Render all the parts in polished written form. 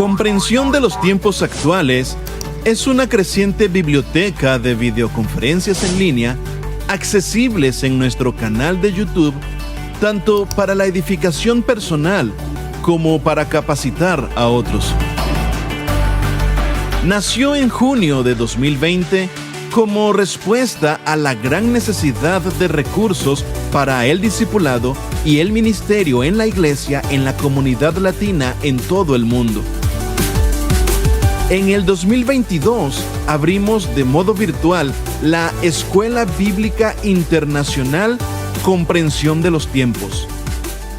Comprensión de los tiempos actuales es una creciente biblioteca de videoconferencias en línea accesibles en nuestro canal de YouTube, tanto para la edificación personal como para capacitar a otros. Nació en junio de 2020 como respuesta a la gran necesidad de recursos para el discipulado y el ministerio en la iglesia en la comunidad latina en todo el mundo. En el 2022 abrimos de modo virtual la Escuela Bíblica Internacional Comprensión de los Tiempos,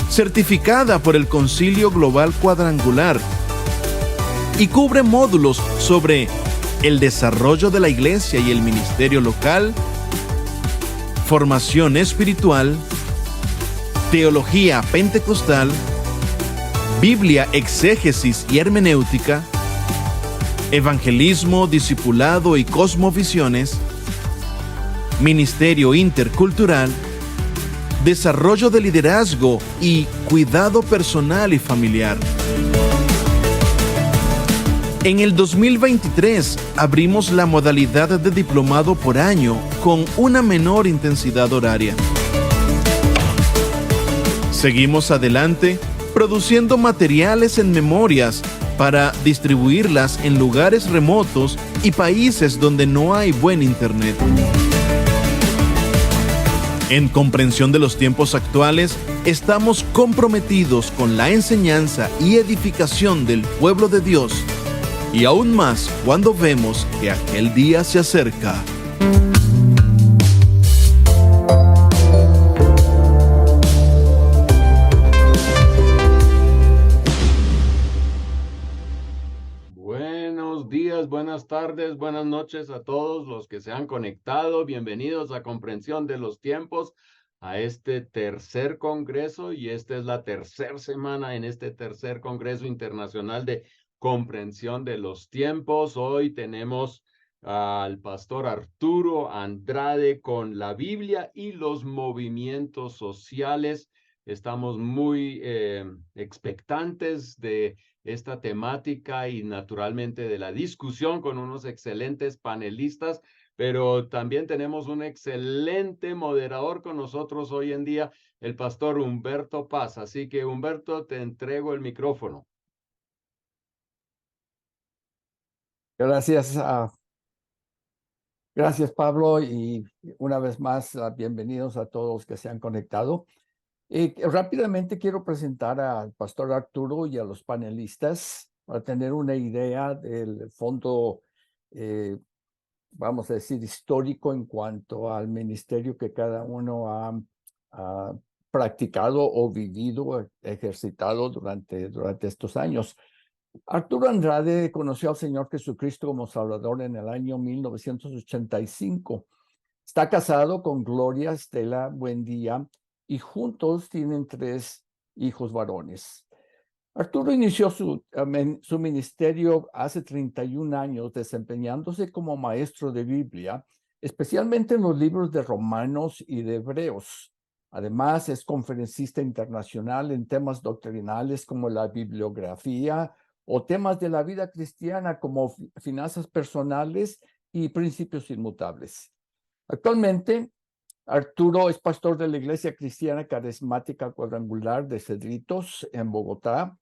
certificada por el Concilio Global Cuadrangular, y cubre módulos sobre el desarrollo de la iglesia y el ministerio local, formación espiritual, teología pentecostal, Biblia, exégesis y hermenéutica, evangelismo, discipulado y cosmovisiones, ministerio intercultural, desarrollo de liderazgo y cuidado personal y familiar. En el 2023 abrimos la modalidad de diplomado por año con una menor intensidad horaria. Seguimos adelante produciendo materiales en memorias para distribuirlas en lugares remotos y países donde no hay buen internet. En Comprensión de los Tiempos Actuales, estamos comprometidos con la enseñanza y edificación del pueblo de Dios, y aún más cuando vemos que aquel día se acerca. Buenos días, buenas tardes, buenas noches a todos los que se han conectado. Bienvenidos a Comprensión de los Tiempos, a este tercer congreso, y esta es la tercera semana en este tercer congreso internacional de Comprensión de los Tiempos. Hoy tenemos al pastor Arturo Andrade con la Biblia y los movimientos sociales. Estamos muy expectantes de esta temática y naturalmente de la discusión con unos excelentes panelistas, pero también tenemos un excelente moderador con nosotros hoy en día, el pastor Humberto Paz. Así que, Humberto, te entrego el micrófono. Gracias, gracias Pablo, y una vez más bienvenidos a todos los que se han conectado. Rápidamente quiero presentar al pastor Arturo y a los panelistas para tener una idea del fondo, vamos a decir, histórico en cuanto al ministerio que cada uno ha practicado o vivido, ejercitado durante estos años. Arturo Andrade conoció al Señor Jesucristo como Salvador en el año 1985. Está casado con Gloria Estela Buendía y juntos tienen 3 hijos varones. Arturo inició su ministerio hace 31 años desempeñándose como maestro de Biblia, especialmente en los libros de Romanos y de Hebreos. Además, es conferencista internacional en temas doctrinales como la bibliografía o temas de la vida cristiana como finanzas personales y principios inmutables. Actualmente, Arturo es pastor de la Iglesia Cristiana Carismática Cuadrangular de Cedritos en Bogotá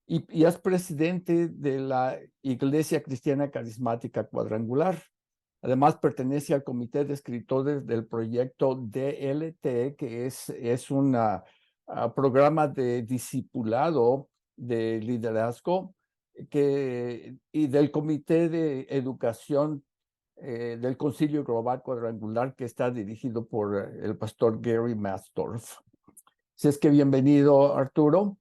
y es presidente de la Iglesia Cristiana Carismática Cuadrangular. Además, pertenece al comité de escritores del proyecto DLT, que es un programa de discipulado de liderazgo y del comité de educación del Concilio Global Cuadrangular, que está dirigido por el pastor Gary Mastorf. Así es que bienvenido, Arturo.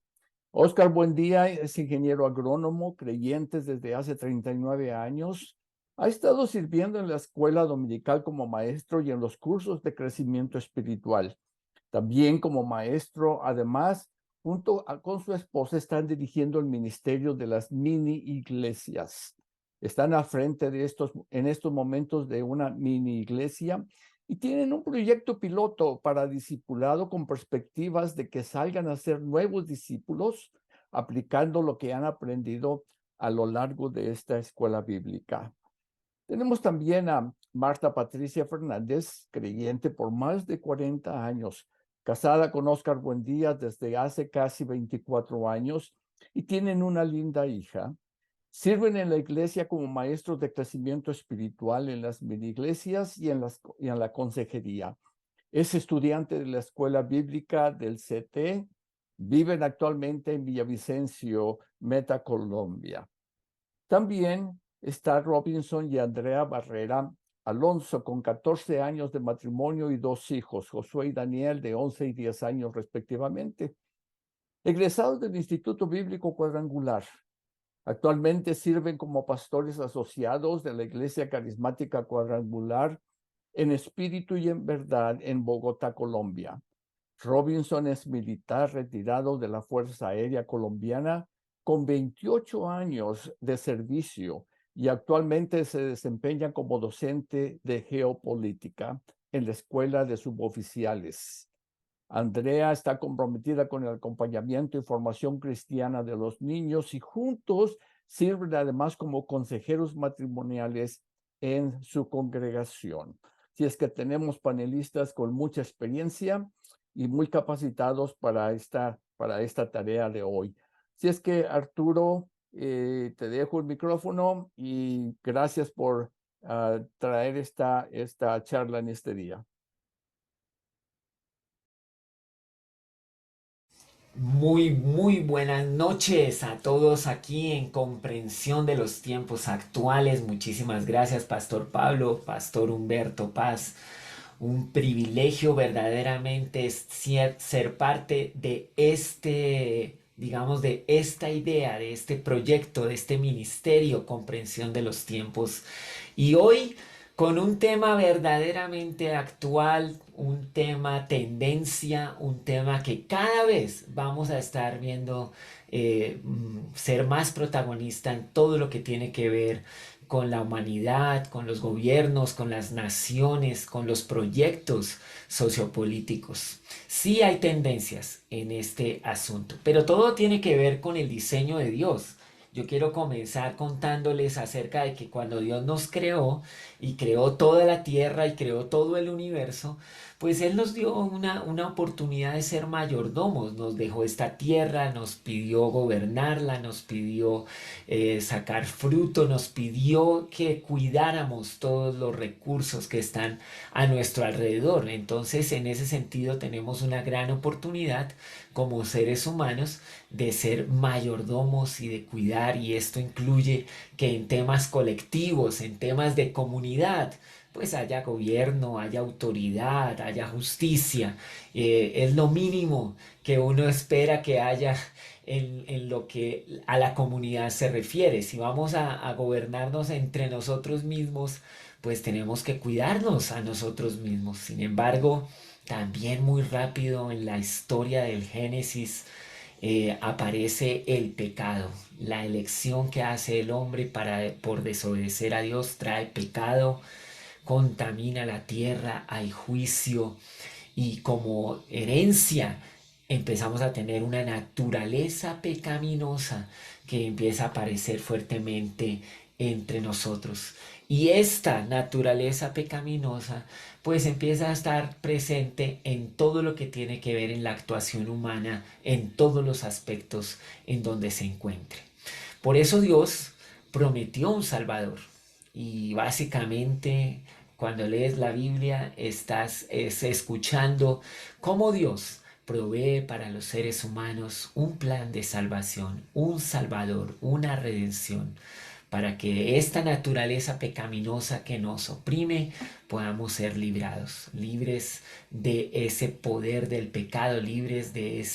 Oscar Buendía es ingeniero agrónomo, creyente desde hace 39 años. Ha estado sirviendo en la escuela dominical como maestro y en los cursos de crecimiento espiritual. También como maestro, además, junto con su esposa, están dirigiendo el ministerio de las mini iglesias. Están al frente en estos momentos de una mini iglesia y tienen un proyecto piloto para discipulado con perspectivas de que salgan a ser nuevos discípulos aplicando lo que han aprendido a lo largo de esta escuela bíblica. Tenemos también a Marta Patricia Fernández, creyente por más de 40 años, casada con Oscar Buendía desde hace casi 24 años y tienen una linda hija. Sirven en la iglesia como maestros de crecimiento espiritual en las mini iglesias y en la consejería. Es estudiante de la escuela bíblica del CT. Viven actualmente en Villavicencio, Meta, Colombia. También está Robinson y Andrea Barrera Alonso, con 14 años de matrimonio y 2 hijos, Josué y Daniel, de 11 y 10 años respectivamente. Egresados del Instituto Bíblico Cuadrangular. Actualmente sirven como pastores asociados de la Iglesia Carismática Cuadrangular en espíritu y en verdad en Bogotá, Colombia. Robinson es militar retirado de la Fuerza Aérea Colombiana con 28 años de servicio y actualmente se desempeña como docente de geopolítica en la Escuela de Suboficiales. Andrea está comprometida con el acompañamiento y formación cristiana de los niños y juntos sirven además como consejeros matrimoniales en su congregación. Si es que tenemos panelistas con mucha experiencia y muy capacitados para esta tarea de hoy. Si es que, Arturo, te dejo el micrófono y gracias por traer esta charla en este día. Muy buenas noches a todos aquí en Comprensión de los Tiempos Actuales. Muchísimas gracias, Pastor Pablo, Pastor Humberto Paz. Un privilegio verdaderamente ser parte de de esta idea, de este proyecto, de este ministerio, Comprensión de los Tiempos. Y hoy, con un tema verdaderamente actual, un tema tendencia, un tema que cada vez vamos a estar viendo ser más protagonista en todo lo que tiene que ver con la humanidad, con los gobiernos, con las naciones, con los proyectos sociopolíticos. Sí hay tendencias en este asunto, pero todo tiene que ver con el diseño de Dios. Yo quiero comenzar contándoles acerca de que cuando Dios nos creó y creó toda la tierra y creó todo el universo, pues Él nos dio una oportunidad de ser mayordomos. Nos dejó esta tierra, nos pidió gobernarla, nos pidió sacar fruto, nos pidió que cuidáramos todos los recursos que están a nuestro alrededor. Entonces, en ese sentido, tenemos una gran oportunidad como seres humanos de ser mayordomos y de cuidar, y esto incluye que en temas colectivos, en temas de comunidad, pues haya gobierno, haya autoridad, haya justicia. Es lo mínimo que uno espera que haya en lo que a la comunidad se refiere. Si vamos a gobernarnos entre nosotros mismos, pues tenemos que cuidarnos a nosotros mismos. Sin embargo, también muy rápido en la historia del Génesis aparece el pecado. La elección que hace el hombre por desobedecer a Dios trae pecado, contamina la tierra, hay juicio, y como herencia empezamos a tener una naturaleza pecaminosa que empieza a aparecer fuertemente entre nosotros. Y esta naturaleza pecaminosa pues empieza a estar presente en todo lo que tiene que ver en la actuación humana, en todos los aspectos en donde se encuentre. Por eso Dios prometió un Salvador. Y básicamente cuando lees la Biblia estás escuchando cómo Dios provee para los seres humanos un plan de salvación, un Salvador, una redención, para que esta naturaleza pecaminosa que nos oprime podamos ser librados, libres de ese poder del pecado, libres de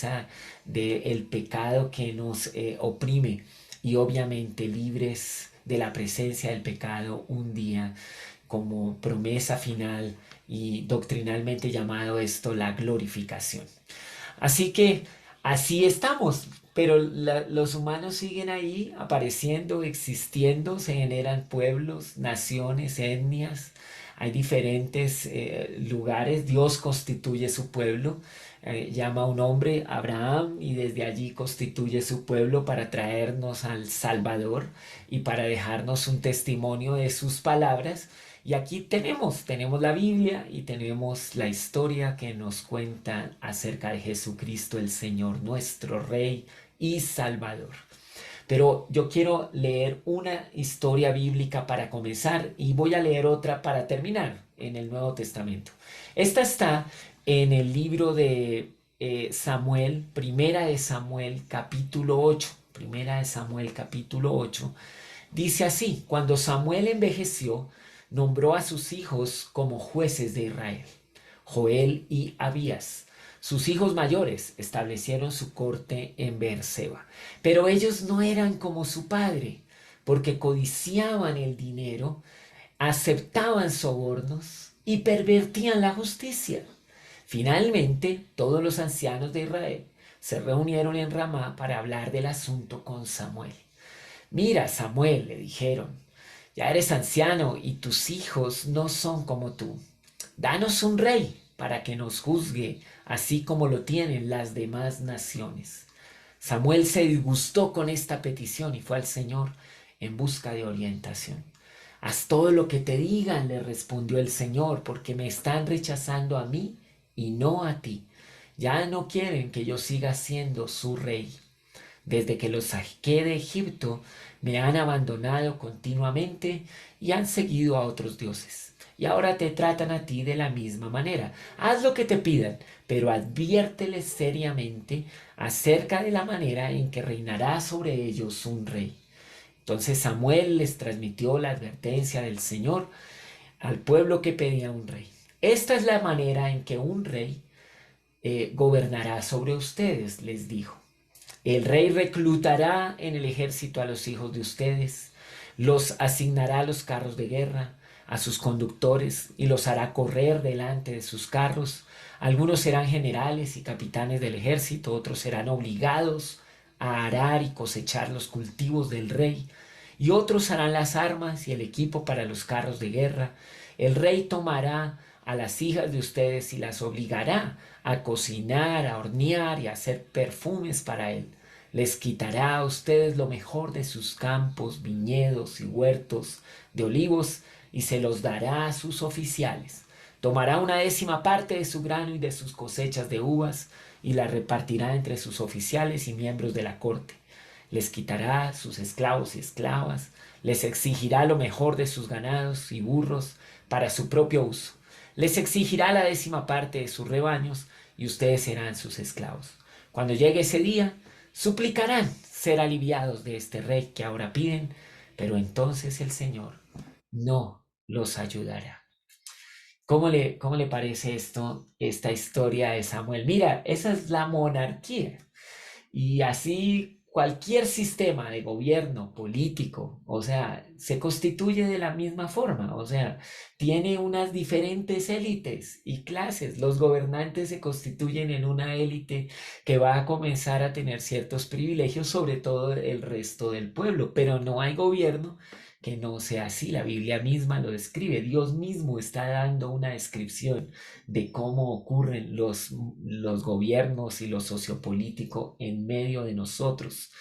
el pecado que nos oprime, y obviamente libres de la presencia del pecado un día, como promesa final y doctrinalmente llamado esto la glorificación. Así que así estamos, pero los humanos siguen ahí apareciendo, existiendo, se generan pueblos, naciones, etnias, hay diferentes lugares. Dios constituye su pueblo, llama a un hombre, Abraham, y desde allí constituye su pueblo para traernos al Salvador y para dejarnos un testimonio de sus palabras. Y aquí tenemos la Biblia y tenemos la historia que nos cuenta acerca de Jesucristo el Señor, nuestro Rey y Salvador. Pero yo quiero leer una historia bíblica para comenzar y voy a leer otra para terminar en el Nuevo Testamento. Esta está en el libro de Samuel, Primera de Samuel, capítulo 8. Primera de Samuel, capítulo 8. Dice así: cuando Samuel envejeció, nombró a sus hijos como jueces de Israel, Joel y Abías. Sus hijos mayores establecieron su corte en Beerseba, pero ellos no eran como su padre, porque codiciaban el dinero, aceptaban sobornos y pervertían la justicia. Finalmente, todos los ancianos de Israel se reunieron en Ramá para hablar del asunto con Samuel. Mira, Samuel, le dijeron, ya eres anciano y tus hijos no son como tú. Danos un rey para que nos juzgue, así como lo tienen las demás naciones. Samuel se disgustó con esta petición y fue al Señor en busca de orientación. Haz todo lo que te digan, le respondió el Señor, porque me están rechazando a mí y no a ti. Ya no quieren que yo siga siendo su rey. Desde que los saqué de Egipto, me han abandonado continuamente y han seguido a otros dioses. Y ahora te tratan a ti de la misma manera. Haz lo que te pidan, pero adviérteles seriamente acerca de la manera en que reinará sobre ellos un rey. Entonces Samuel les transmitió la advertencia del Señor al pueblo que pedía un rey. Esta es la manera en que un rey gobernará sobre ustedes, les dijo. El rey reclutará en el ejército a los hijos de ustedes, los asignará a los carros de guerra, a sus conductores, y los hará correr delante de sus carros. Algunos serán generales y capitanes del ejército, otros serán obligados a arar y cosechar los cultivos del rey, y otros harán las armas y el equipo para los carros de guerra. El rey tomará a las hijas de ustedes y las obligará a cocinar, a hornear y a hacer perfumes para él. Les quitará a ustedes lo mejor de sus campos, viñedos y huertos de olivos y se los dará a sus oficiales. Tomará 1/10 parte de su grano y de sus cosechas de uvas y la repartirá entre sus oficiales y miembros de la corte. Les quitará sus esclavos y esclavas, les exigirá lo mejor de sus ganados y burros para su propio uso. Les exigirá la 10ª parte de sus rebaños y ustedes serán sus esclavos. Cuando llegue ese día, suplicarán ser aliviados de este rey que ahora piden, pero entonces el Señor no los ayudará. ¿Cómo le parece esta historia de Samuel? Mira, esa es la monarquía. Y así cualquier sistema de gobierno político, o sea, se constituye de la misma forma, o sea, tiene unas diferentes élites y clases. Los gobernantes se constituyen en una élite que va a comenzar a tener ciertos privilegios sobre todo el resto del pueblo, pero no hay gobierno que no sea así. La Biblia misma lo describe, Dios mismo está dando una descripción de cómo ocurren los gobiernos y lo sociopolítico en medio de nosotros,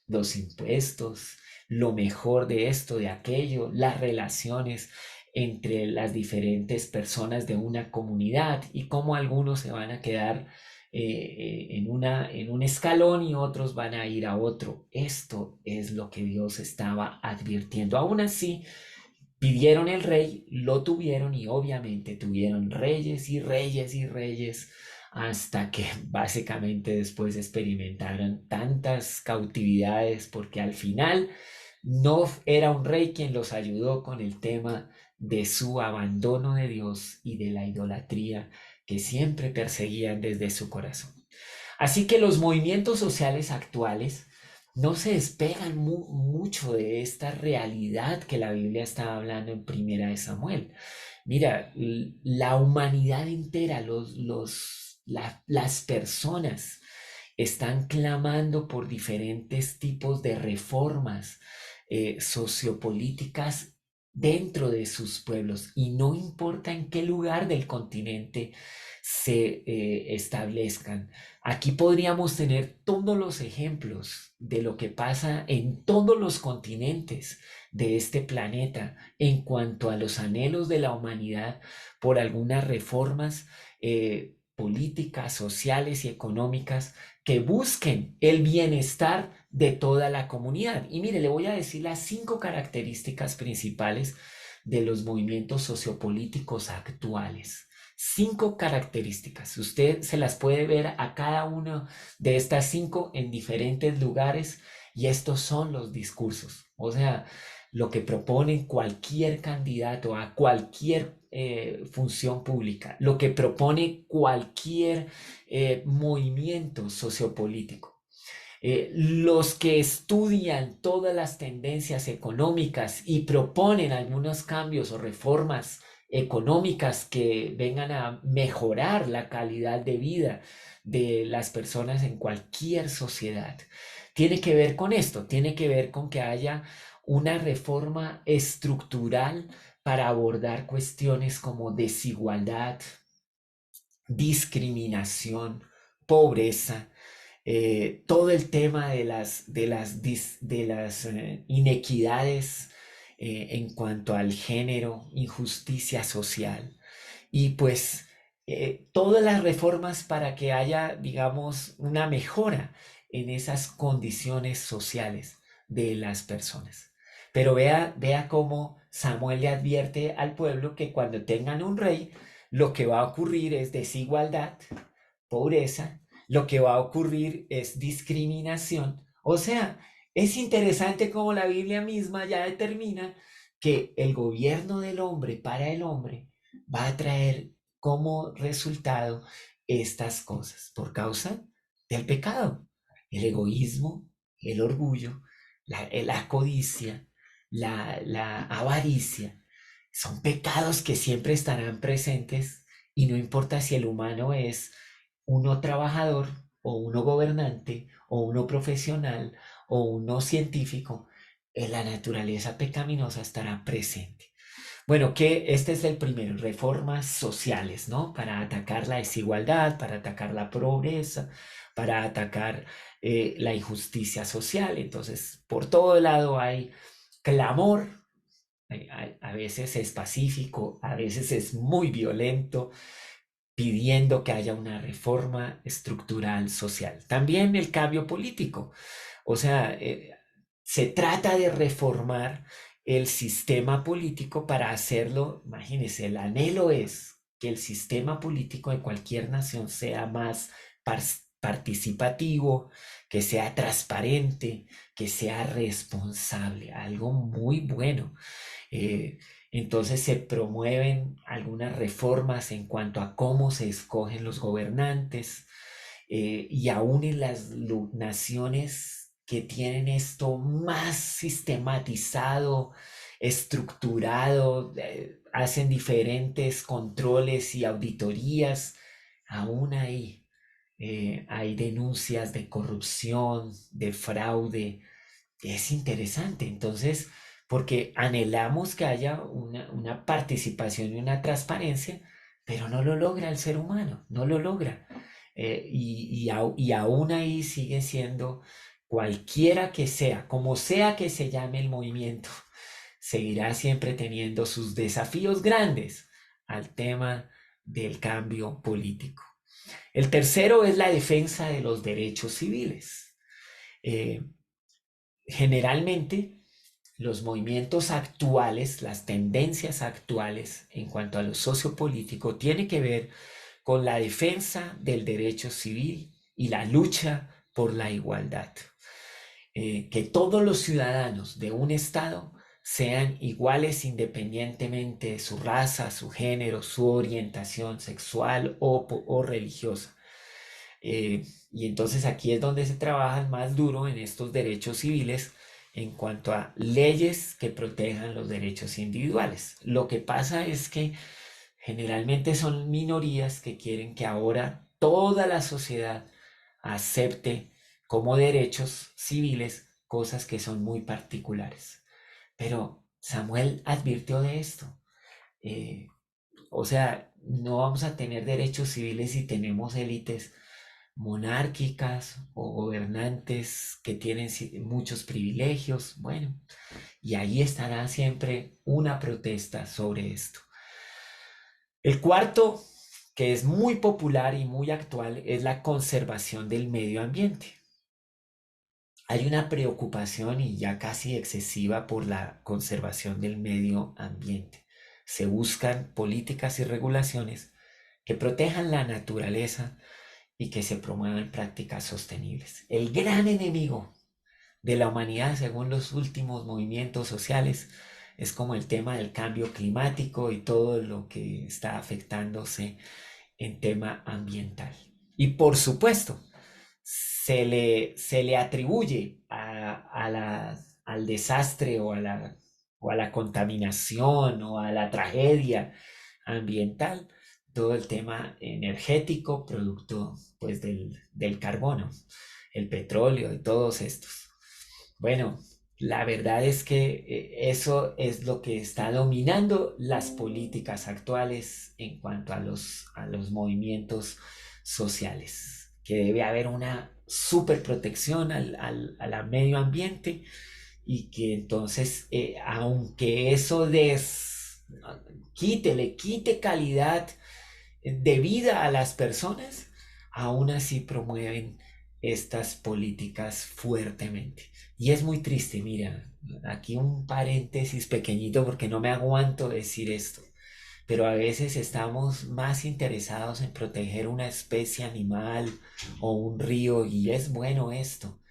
los impuestos, lo mejor de esto, de aquello, las relaciones entre las diferentes personas de una comunidad y cómo algunos se van a quedar en un escalón y otros van a ir a otro. Esto es lo que Dios estaba advirtiendo. Aún así, pidieron el rey, lo tuvieron y obviamente tuvieron reyes y reyes y reyes hasta que básicamente después experimentaron tantas cautividades porque al final no era un rey quien los ayudó con el tema de su abandono de Dios y de la idolatría que siempre perseguían desde su corazón. Así que los movimientos sociales actuales no se despegan mucho de esta realidad que la Biblia está hablando en Primera de Samuel. Mira, la humanidad entera, las personas están clamando por diferentes tipos de reformas sociopolíticas dentro de sus pueblos, y no importa en qué lugar del continente se establezcan. Aquí podríamos tener todos los ejemplos de lo que pasa en todos los continentes de este planeta en cuanto a los anhelos de la humanidad por algunas reformas políticas, sociales y económicas que busquen el bienestar de toda la comunidad. Y mire, le voy a decir las 5 características principales de los movimientos sociopolíticos actuales. 5 características. Usted se las puede ver a cada una de estas 5 en diferentes lugares, y estos son los discursos. O sea, lo que propone cualquier candidato a cualquier función pública, lo que propone cualquier movimiento sociopolítico. Los que estudian todas las tendencias económicas y proponen algunos cambios o reformas económicas que vengan a mejorar la calidad de vida de las personas en cualquier sociedad. Tiene que ver con esto, tiene que ver con que haya una reforma estructural para abordar cuestiones como desigualdad, discriminación, pobreza, todo el tema de las inequidades en cuanto al género, injusticia social, y pues todas las reformas para que haya, digamos, una mejora en esas condiciones sociales de las personas. Pero vea cómo Samuel le advierte al pueblo que cuando tengan un rey, lo que va a ocurrir es desigualdad, pobreza, lo que va a ocurrir es discriminación. O sea, es interesante cómo la Biblia misma ya determina que el gobierno del hombre para el hombre va a traer como resultado estas cosas por causa del pecado, el egoísmo, el orgullo, la codicia, la avaricia. Son pecados que siempre estarán presentes, y no importa si el humano es uno trabajador o uno gobernante o uno profesional o uno científico, la naturaleza pecaminosa estará presente. Bueno, que este es el primero, reformas sociales, ¿no? Para atacar la desigualdad, para atacar la pobreza, para atacar la injusticia social. Entonces, por todo lado hay clamor, a veces es pacífico, a veces es muy violento, pidiendo que haya una reforma estructural social. También el cambio político. O sea, se trata de reformar el sistema político para hacerlo, imagínense, el anhelo es que el sistema político de cualquier nación sea más participativo, que sea transparente, que sea responsable, algo muy bueno. Entonces se promueven algunas reformas en cuanto a cómo se escogen los gobernantes, y aún en las naciones que tienen esto más sistematizado, estructurado, hacen diferentes controles y auditorías, aún hay denuncias de corrupción, de fraude. Es interesante, entonces, porque anhelamos que haya una participación y una transparencia, pero no lo logra el ser humano, no lo logra. Y aún ahí sigue siendo, cualquiera que sea, como sea que se llame el movimiento, seguirá siempre teniendo sus desafíos grandes al tema del cambio político. El tercero es la defensa de los derechos civiles. Generalmente, los movimientos actuales, las tendencias actuales en cuanto a lo sociopolítico, tiene que ver con la defensa del derecho civil y la lucha por la igualdad. Que todos los ciudadanos de un estado sean iguales independientemente de su raza, su género, su orientación sexual o religiosa. Y entonces aquí es donde se trabaja más duro en estos derechos civiles en cuanto a leyes que protejan los derechos individuales. Lo que pasa es que generalmente son minorías que quieren que ahora toda la sociedad acepte como derechos civiles cosas que son muy particulares. Pero Samuel advirtió de esto. O sea, no vamos a tener derechos civiles si tenemos élites monárquicas o gobernantes que tienen muchos privilegios. Bueno, y ahí estará siempre una protesta sobre esto. El cuarto, que es muy popular y muy actual, es la conservación del medio ambiente. Hay una preocupación y ya casi excesiva por la conservación del medio ambiente. Se buscan políticas y regulaciones que protejan la naturaleza y que se promuevan prácticas sostenibles. El gran enemigo de la humanidad, según los últimos movimientos sociales, es como el tema del cambio climático y todo lo que está afectándose en tema ambiental. Y por supuesto, se le atribuye al desastre o a la contaminación o a la tragedia ambiental todo el tema energético producto pues del carbono, el petróleo y todos estos. Bueno, la verdad es que eso es lo que está dominando las políticas actuales en cuanto a los movimientos sociales, que debe haber una super protección al medio ambiente y que entonces, aunque eso le quite calidad de vida a las personas, aún así promueven estas políticas fuertemente. Y es muy triste, mira, aquí un paréntesis pequeñito porque no me aguanto decir esto, pero a veces estamos más interesados en proteger una especie animal o un río y es bueno esto,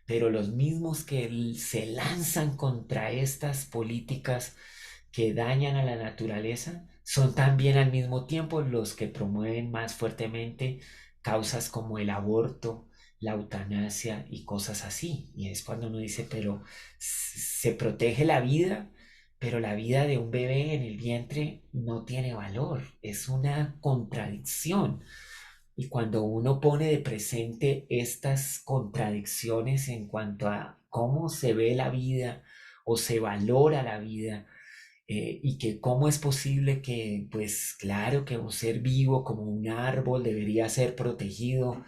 pero los mismos que se lanzan contra estas políticas que dañan a la naturaleza son también al mismo tiempo los que promueven más fuertemente causas como el aborto, la eutanasia y cosas así. Y es cuando uno dice, pero se protege la vida, pero la vida de un bebé en el vientre no tiene valor. Es una contradicción. Y cuando uno pone de presente estas contradicciones en cuanto a cómo se ve la vida o se valora la vida, y que cómo es posible que, pues claro que un ser vivo como un árbol debería ser protegido,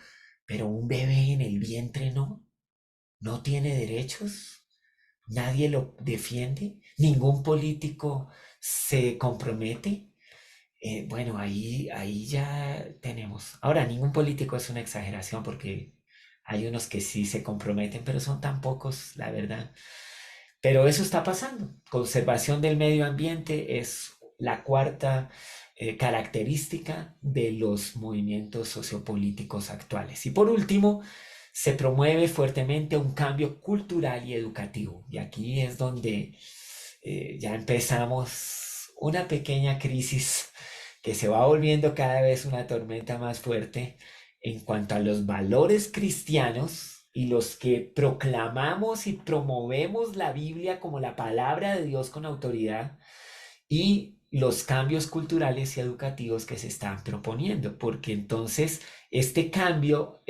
pero un bebé en el vientre no tiene derechos, nadie lo defiende, ningún político se compromete. Bueno, ahí ya tenemos. Ahora, ningún político es una exageración porque hay unos que sí se comprometen, pero son tan pocos, la verdad. Pero eso está pasando. Conservación del medio ambiente es la cuarta característica de los movimientos sociopolíticos actuales. Y por último, se promueve fuertemente un cambio cultural y educativo. Y aquí es donde ya empezamos una pequeña crisis que se va volviendo cada vez una tormenta más fuerte en cuanto a los valores cristianos y los que proclamamos y promovemos la Biblia como la palabra de Dios con autoridad y los cambios culturales y educativos que se están proponiendo, porque entonces este cambio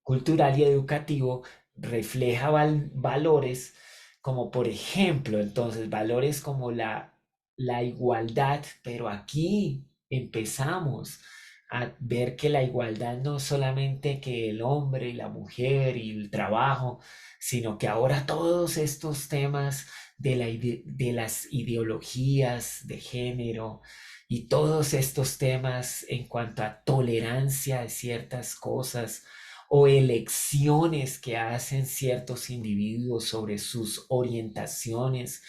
cultural y educativo refleja valores como por ejemplo, entonces valores como la igualdad, pero aquí empezamos a ver que la igualdad no solamente que el hombre y la mujer y el trabajo, sino que ahora todos estos temas de las ideologías de género y todos estos temas en cuanto a tolerancia de ciertas cosas o elecciones que hacen ciertos individuos sobre sus orientaciones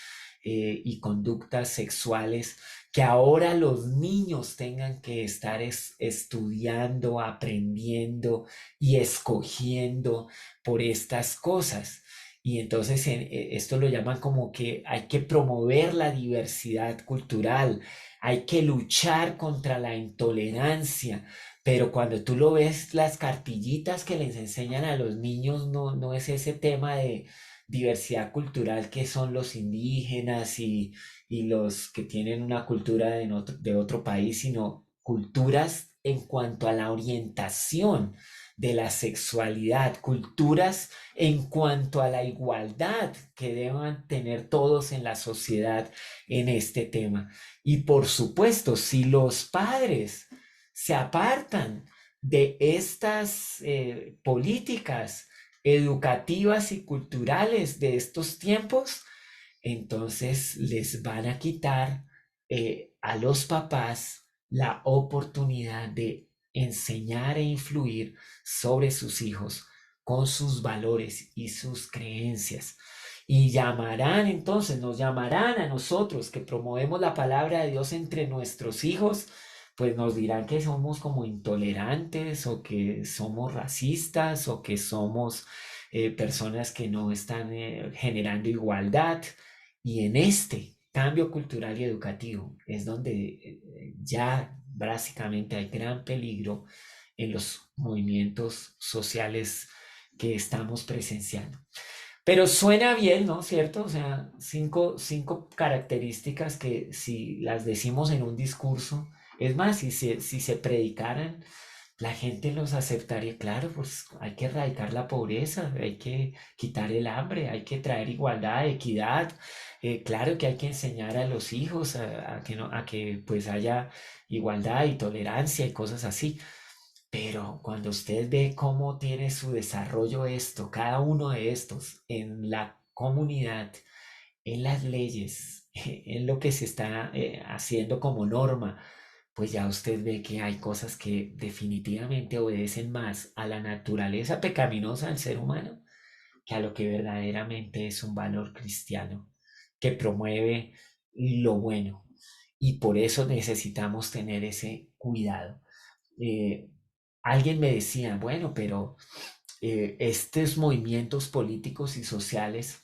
y conductas sexuales, que ahora los niños tengan que estar estudiando, aprendiendo y escogiendo por estas cosas. Y entonces esto lo llaman como que hay que promover la diversidad cultural, hay que luchar contra la intolerancia, pero cuando tú lo ves, las cartillitas que les enseñan a los niños no es ese tema de diversidad cultural que son los indígenas y los que tienen una cultura de otro país, sino culturas en cuanto a la orientación de la sexualidad, culturas en cuanto a la igualdad que deban tener todos en la sociedad en este tema. Y por supuesto, si los padres se apartan de estas políticas educativas y culturales de estos tiempos, entonces les van a quitar a los papás la oportunidad de enseñar e influir sobre sus hijos con sus valores y sus creencias. Y nos llamarán a nosotros que promovemos la palabra de Dios entre nuestros hijos, pues nos dirán que somos como intolerantes o que somos racistas o que somos personas que no están generando igualdad. Y en este cambio cultural y educativo es donde ya básicamente hay gran peligro en los movimientos sociales que estamos presenciando. Pero suena bien, ¿no? ¿Cierto? O sea, cinco características que si las decimos en un discurso, es más, si se predicaran, la gente los aceptaría. Claro, pues hay que erradicar la pobreza, hay que quitar el hambre, hay que traer igualdad, equidad. Claro que hay que enseñar a los hijos a que pues haya igualdad y tolerancia y cosas así. Pero cuando usted ve cómo tiene su desarrollo esto, cada uno de estos en la comunidad, en las leyes, en lo que se está haciendo como norma, pues ya usted ve que hay cosas que definitivamente obedecen más a la naturaleza pecaminosa del ser humano que a lo que verdaderamente es un valor cristiano que promueve lo bueno. Y por eso necesitamos tener ese cuidado. Alguien me decía, bueno, pero estos movimientos políticos y sociales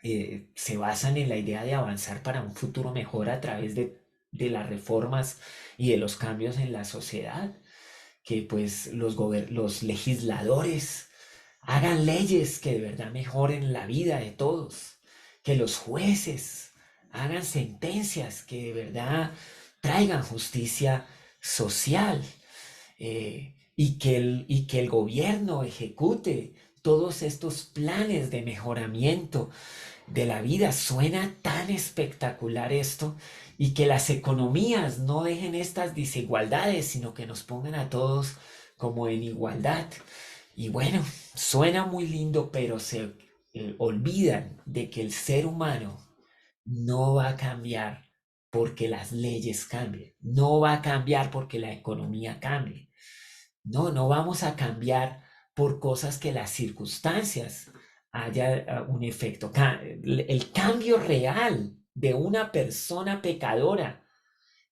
se basan en la idea de avanzar para un futuro mejor a través de las reformas y de los cambios en la sociedad, que pues los legisladores hagan leyes que de verdad mejoren la vida de todos, que los jueces hagan sentencias que de verdad traigan justicia social, y que el gobierno ejecute todos estos planes de mejoramiento de la vida. Suena tan espectacular esto, y que las economías no dejen estas desigualdades, sino que nos pongan a todos como en igualdad. Y bueno, suena muy lindo, pero se olvidan de que el ser humano no va a cambiar porque las leyes cambien, no va a cambiar porque la economía cambie. No vamos a cambiar por cosas que las circunstancias haya un efecto. El cambio real de una persona pecadora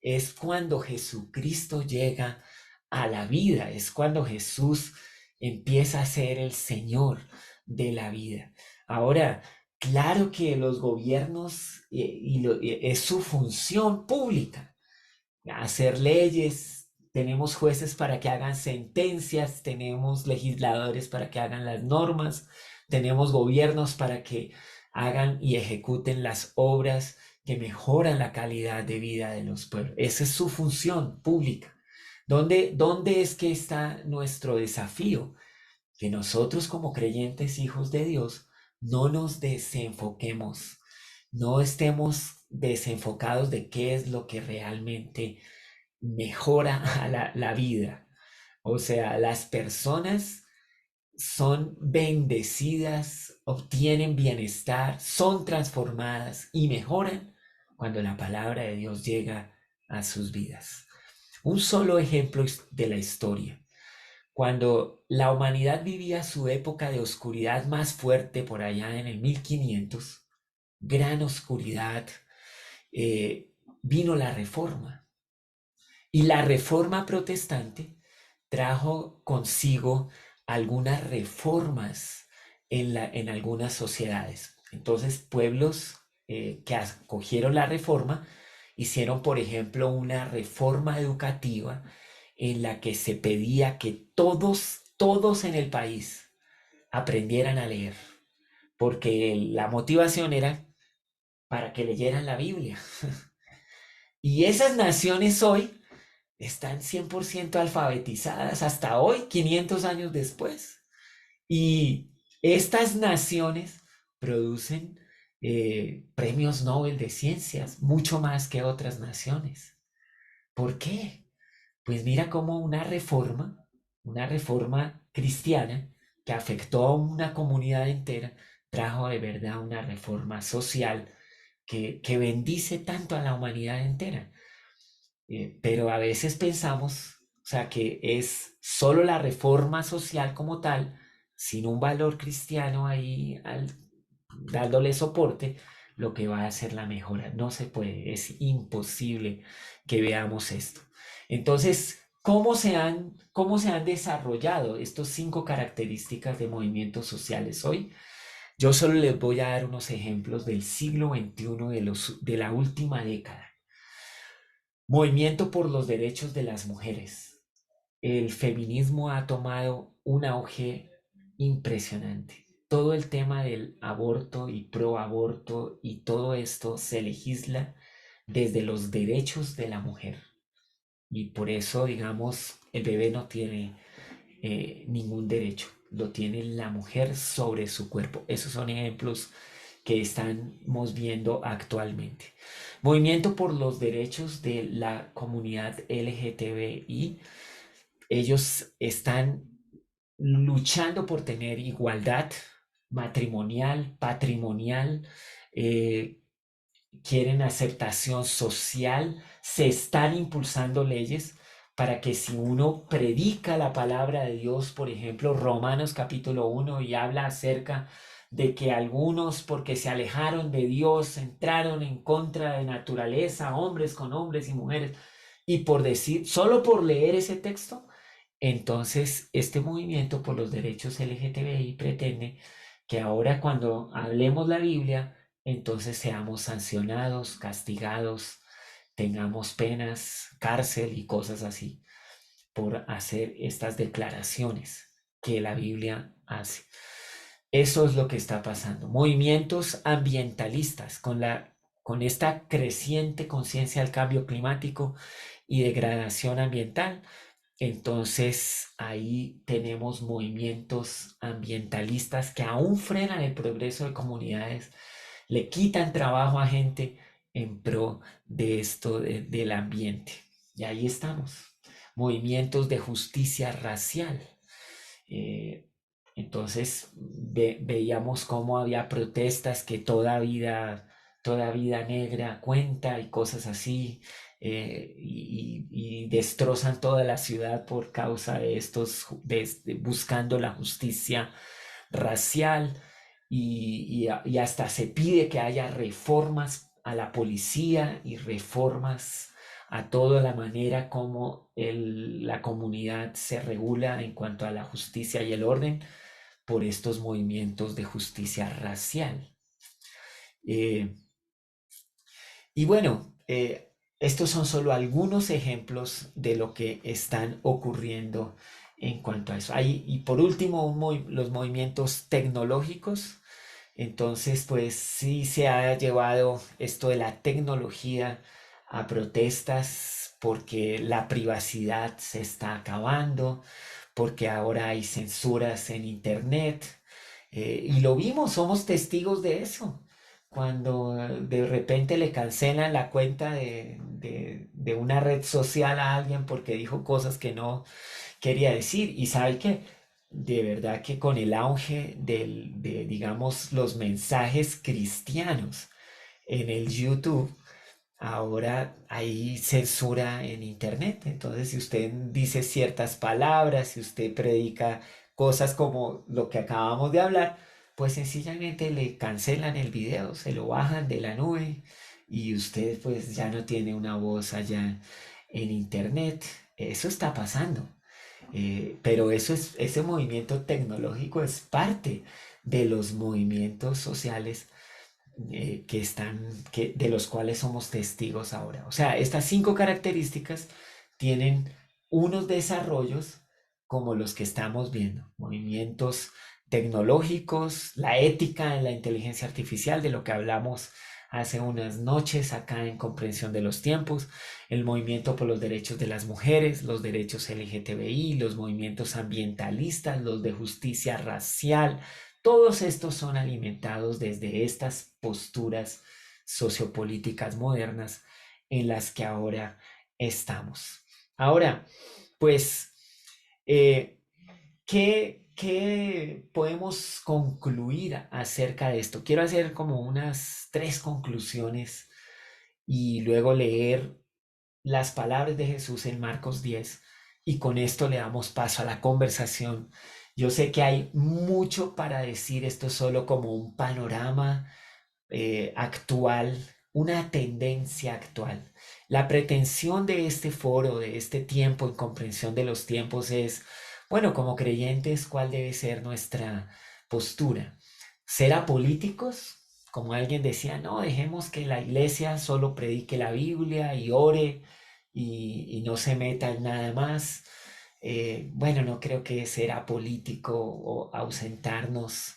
es cuando Jesucristo llega a la vida, es cuando Jesús empieza a ser el Señor de la vida. Ahora, claro que los gobiernos es su función pública, hacer leyes. Tenemos jueces para que hagan sentencias, tenemos legisladores para que hagan las normas, tenemos gobiernos para que hagan y ejecuten las obras que mejoran la calidad de vida de los pueblos. Esa es su función pública. ¿Dónde es que está nuestro desafío? Que nosotros como creyentes hijos de Dios no nos desenfoquemos, no estemos desenfocados de qué es lo que realmente mejora a la vida. O sea, las personas son bendecidas, obtienen bienestar, son transformadas y mejoran cuando la palabra de Dios llega a sus vidas. Un solo ejemplo de la historia. Cuando la humanidad vivía su época de oscuridad más fuerte por allá en el 1500, gran oscuridad, vino la Reforma. Y la Reforma protestante trajo consigo algunas reformas en algunas sociedades. Entonces, pueblos que acogieron la Reforma hicieron, por ejemplo, una reforma educativa en la que se pedía que todos en el país aprendieran a leer, porque la motivación era para que leyeran la Biblia. Y esas naciones hoy están 100% alfabetizadas hasta hoy, 500 años después. Y estas naciones producen premios Nobel de ciencias, mucho más que otras naciones. ¿Por qué? Pues mira cómo una reforma cristiana que afectó a una comunidad entera, trajo de verdad una reforma social que bendice tanto a la humanidad entera. Pero a veces pensamos, o sea, que es solo la reforma social como tal, sin un valor cristiano ahí dándole soporte, lo que va a hacer la mejora. No se puede, es imposible que veamos esto. Entonces, cómo se han desarrollado estas 5 características de movimientos sociales hoy? Yo solo les voy a dar unos ejemplos del siglo XXI, de la última década. Movimiento por los derechos de las mujeres. El feminismo ha tomado un auge impresionante. Todo el tema del aborto y pro-aborto y todo esto se legisla desde los derechos de la mujer. Y por eso, digamos, el bebé no tiene ningún derecho, lo tiene la mujer sobre su cuerpo. Esos son ejemplos que estamos viendo actualmente. Movimiento por los derechos de la comunidad LGTBI. Ellos están luchando por tener igualdad matrimonial, patrimonial, quieren aceptación social, se están impulsando leyes para que si uno predica la palabra de Dios, por ejemplo, Romanos capítulo 1, y habla acerca de que algunos, porque se alejaron de Dios, entraron en contra de naturaleza, hombres con hombres y mujeres, y por decir, solo por leer ese texto, entonces este movimiento por los derechos LGTBI pretende que ahora cuando hablemos la Biblia, entonces seamos sancionados, castigados, tengamos penas, cárcel y cosas así por hacer estas declaraciones que la Biblia hace. Eso es lo que está pasando. Movimientos ambientalistas con esta creciente conciencia del cambio climático y degradación ambiental. Entonces ahí tenemos movimientos ambientalistas que aún frenan el progreso de comunidades, le quitan trabajo a gente en pro de esto del ambiente. Y ahí estamos. Movimientos de justicia racial. Entonces veíamos cómo había protestas que toda vida negra cuenta y cosas así. Y destrozan toda la ciudad por causa de estos, buscando la justicia racial y hasta se pide que haya reformas a la policía y reformas a toda la manera como la comunidad se regula en cuanto a la justicia y el orden por estos movimientos de justicia racial. Y bueno, estos son solo algunos ejemplos de lo que están ocurriendo en cuanto a eso. Y por último, los movimientos tecnológicos. Entonces, pues sí se ha llevado esto de la tecnología a protestas porque la privacidad se está acabando, porque ahora hay censuras en internet. Y lo vimos, somos testigos de eso. Cuando de repente le cancelan la cuenta de una red social a alguien porque dijo cosas que no quería decir. Y sabe que de verdad que con el auge de, digamos, los mensajes cristianos en el YouTube, ahora hay censura en internet. Entonces, si usted dice ciertas palabras, si usted predica cosas como lo que acabamos de hablar, pues sencillamente le cancelan el video, se lo bajan de la nube y usted pues ya no tiene una voz allá en internet. Eso está pasando. Pero ese movimiento tecnológico es parte de los movimientos sociales de los cuales somos testigos ahora. O sea, estas 5 características tienen unos desarrollos como los que estamos viendo, movimientos tecnológicos, la ética en la inteligencia artificial, de lo que hablamos hace unas noches acá en Comprensión de los Tiempos, el movimiento por los derechos de las mujeres, los derechos LGTBI, los movimientos ambientalistas, los de justicia racial, todos estos son alimentados desde estas posturas sociopolíticas modernas en las que ahora estamos. Ahora, pues, ¿qué podemos concluir acerca de esto? Quiero hacer como unas 3 conclusiones y luego leer las palabras de Jesús en Marcos 10 y con esto le damos paso a la conversación. Yo sé que hay mucho para decir, esto es solo como un panorama actual, una tendencia actual. La pretensión de este foro, de este tiempo en comprensión de los tiempos es, bueno, como creyentes, ¿cuál debe ser nuestra postura? ¿Ser apolíticos? Como alguien decía, no, dejemos que la iglesia solo predique la Biblia y ore y no se meta en nada más. Bueno, no creo que ser apolítico o ausentarnos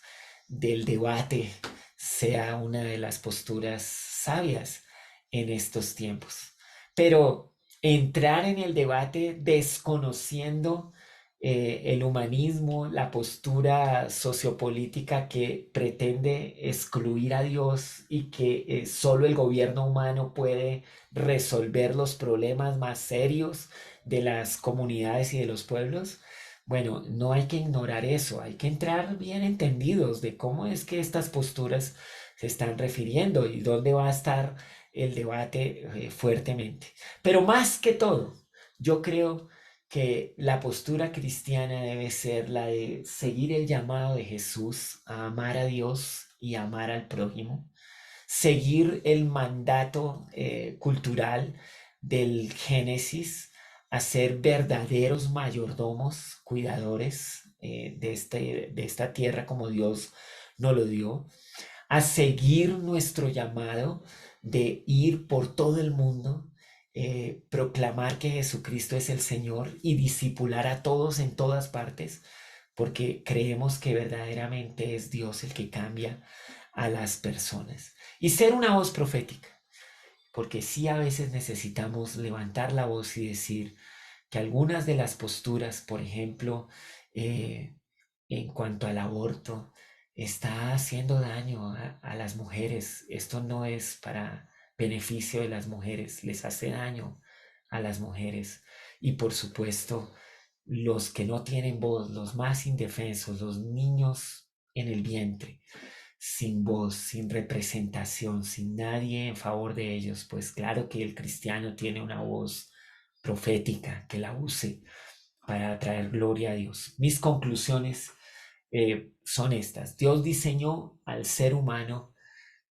del debate sea una de las posturas sabias en estos tiempos. Pero entrar en el debate desconociendo el humanismo, la postura sociopolítica que pretende excluir a Dios y que solo el gobierno humano puede resolver los problemas más serios de las comunidades y de los pueblos. Bueno, no hay que ignorar eso, hay que entrar bien entendidos de cómo es que estas posturas se están refiriendo y dónde va a estar el debate fuertemente. Pero más que todo, yo creo que la postura cristiana debe ser la de seguir el llamado de Jesús a amar a Dios y amar al prójimo, seguir el mandato cultural del Génesis, a ser verdaderos mayordomos, cuidadores de esta tierra como Dios nos lo dio, a seguir nuestro llamado de ir por todo el mundo, proclamar que Jesucristo es el Señor y discipular a todos en todas partes, porque creemos que verdaderamente es Dios el que cambia a las personas. Y ser una voz profética, porque sí a veces necesitamos levantar la voz y decir que algunas de las posturas, por ejemplo, en cuanto al aborto, está haciendo daño a las mujeres. Esto no es para beneficio de las mujeres, les hace daño a las mujeres. Y por supuesto, los que no tienen voz, los más indefensos, los niños en el vientre, sin voz, sin representación, sin nadie en favor de ellos, pues claro que el cristiano tiene una voz profética, que la use para traer gloria a Dios. Mis conclusiones son estas. Dios diseñó al ser humano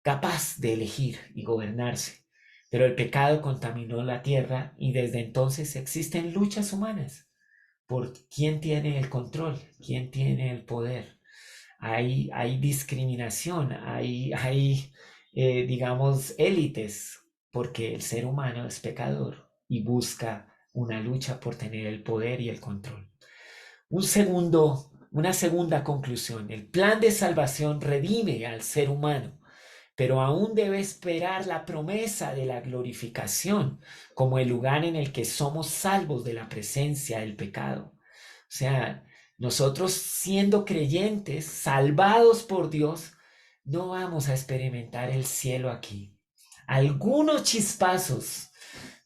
capaz de elegir y gobernarse, pero el pecado contaminó la tierra y desde entonces existen luchas humanas por quién tiene el control, quién tiene el poder. Hay discriminación, hay digamos, élites, porque el ser humano es pecador y busca una lucha por tener el poder y el control. Una segunda conclusión, el plan de salvación redime al ser humano, pero aún debe esperar la promesa de la glorificación como el lugar en el que somos salvos de la presencia del pecado. O sea, nosotros siendo creyentes, salvados por Dios, no vamos a experimentar el cielo aquí. Algunos chispazos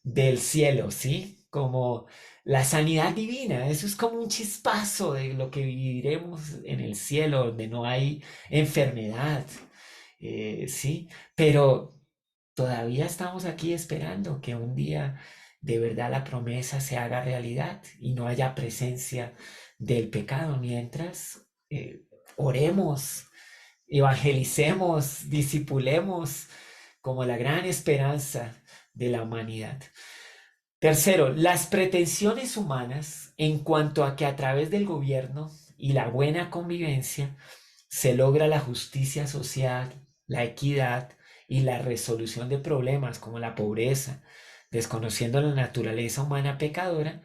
del cielo, ¿sí? Como la sanidad divina, eso es como un chispazo de lo que viviremos en el cielo, donde no hay enfermedad, ¿sí? Pero todavía estamos aquí esperando que un día de verdad la promesa se haga realidad y no haya presencia del pecado, mientras oremos, evangelicemos, discipulemos como la gran esperanza de la humanidad. Tercero, las pretensiones humanas en cuanto a que a través del gobierno y la buena convivencia se logra la justicia social, la equidad y la resolución de problemas como la pobreza, desconociendo la naturaleza humana pecadora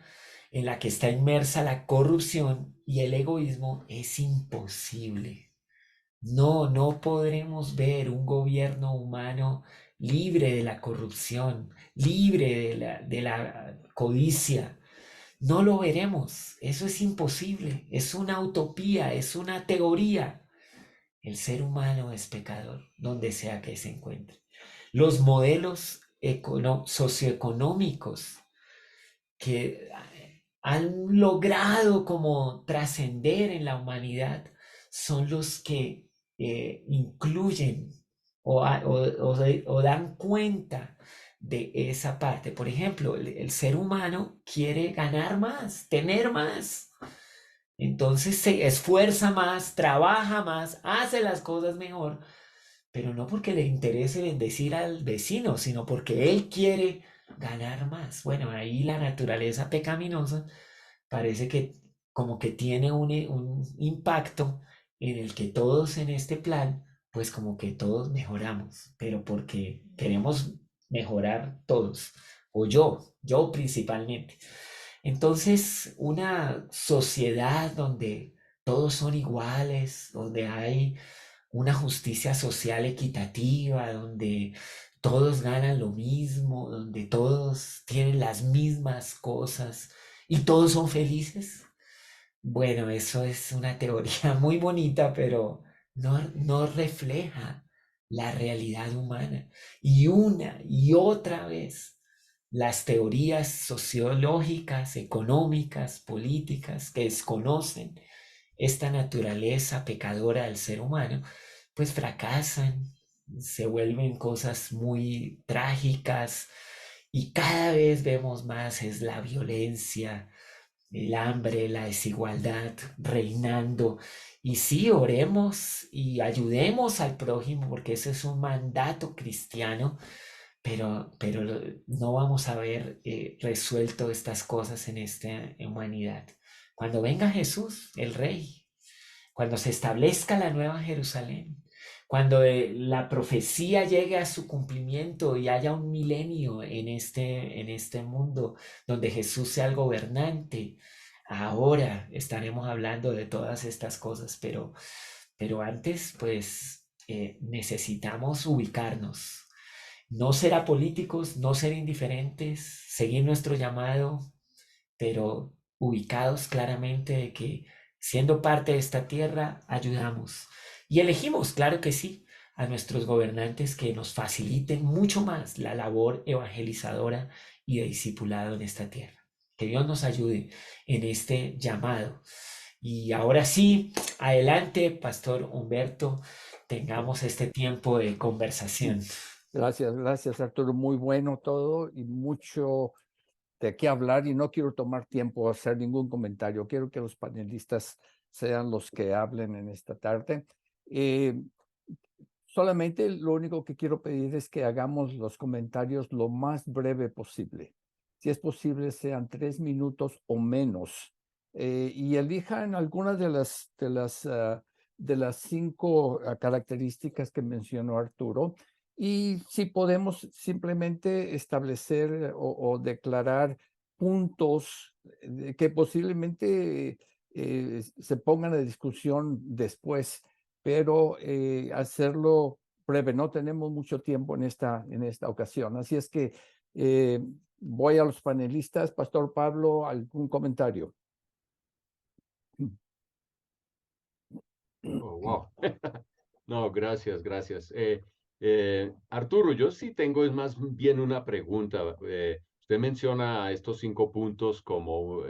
en la que está inmersa la corrupción y el egoísmo, es imposible. No, no podremos ver un gobierno humano libre de la corrupción, libre de la codicia. No lo veremos. Eso es imposible. Es una utopía, es una teoría. El ser humano es pecador, donde sea que se encuentre. Los modelos socioeconómicos que han logrado como trascender en la humanidad son los que incluyen o dan cuenta de esa parte. Por ejemplo, el ser humano quiere ganar más, tener más. Entonces se esfuerza más, trabaja más, hace las cosas mejor, pero no porque le interese bendecir al vecino, sino porque él quiere ganar más. Bueno, ahí la naturaleza pecaminosa parece que como que tiene un impacto en el que todos en este plan, pues como que todos mejoramos, pero porque queremos mejorar todos, o yo principalmente. Entonces, una sociedad donde todos son iguales, donde hay una justicia social equitativa, donde todos ganan lo mismo, donde todos tienen las mismas cosas y todos son felices. Bueno, eso es una teoría muy bonita, pero no refleja la realidad humana. Y una y otra vez, las teorías sociológicas, económicas, políticas que desconocen esta naturaleza pecadora del ser humano, pues fracasan, se vuelven cosas muy trágicas y cada vez vemos más es la violencia, el hambre, la desigualdad reinando. Y sí, oremos y ayudemos al prójimo porque ese es un mandato cristiano, pero no vamos a ver resuelto estas cosas en esta humanidad. Cuando venga Jesús, el Rey, cuando se establezca la nueva Jerusalén, cuando la profecía llegue a su cumplimiento y haya un milenio en este mundo donde Jesús sea el gobernante, ahora estaremos hablando de todas estas cosas, pero antes pues necesitamos ubicarnos, no ser apolíticos, no ser indiferentes, seguir nuestro llamado, pero ubicados claramente de que siendo parte de esta tierra ayudamos. Y elegimos, claro que sí, a nuestros gobernantes que nos faciliten mucho más la labor evangelizadora y de discipulado en esta tierra. Que Dios nos ayude en este llamado. Y ahora sí, adelante, Pastor Humberto, tengamos este tiempo de conversación. Gracias, Arturo. Muy bueno todo y mucho de qué hablar y no quiero tomar tiempo a hacer ningún comentario. Quiero que los panelistas sean los que hablen en esta tarde. Solamente lo único que quiero pedir es que hagamos los comentarios lo más breve posible. Si es posible, sean 3 minutos o menos. Y elijan algunas de las 5 características que mencionó Arturo. Y si podemos simplemente establecer o declarar puntos que posiblemente se pongan a discusión después, pero hacerlo breve. No tenemos mucho tiempo en esta ocasión. Así es que voy a los panelistas. Pastor Pablo, ¿algún comentario? Oh, wow. No, gracias, gracias. Arturo, yo sí tengo, es más bien una pregunta. Usted menciona estos 5 puntos como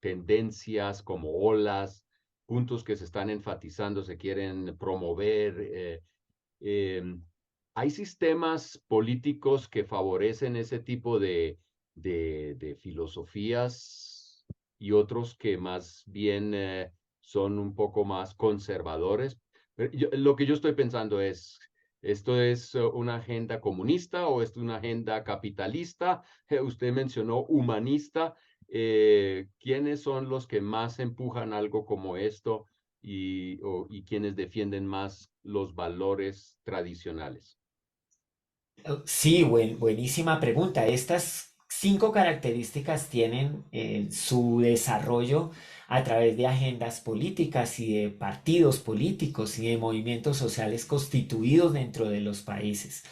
tendencias, como olas, puntos que se están enfatizando, se quieren promover. Eh, ¿Hay sistemas políticos que favorecen ese tipo de filosofías y otros que más bien son un poco más conservadores? Lo que yo estoy pensando es, ¿esto es una agenda comunista o es una agenda capitalista? Usted mencionó humanista. ¿Quiénes son los que más empujan algo como esto y quienes defienden más los valores tradicionales? Sí, buenísima pregunta. Estas 5 características tienen su desarrollo a través de agendas políticas y de partidos políticos y de movimientos sociales constituidos dentro de los países.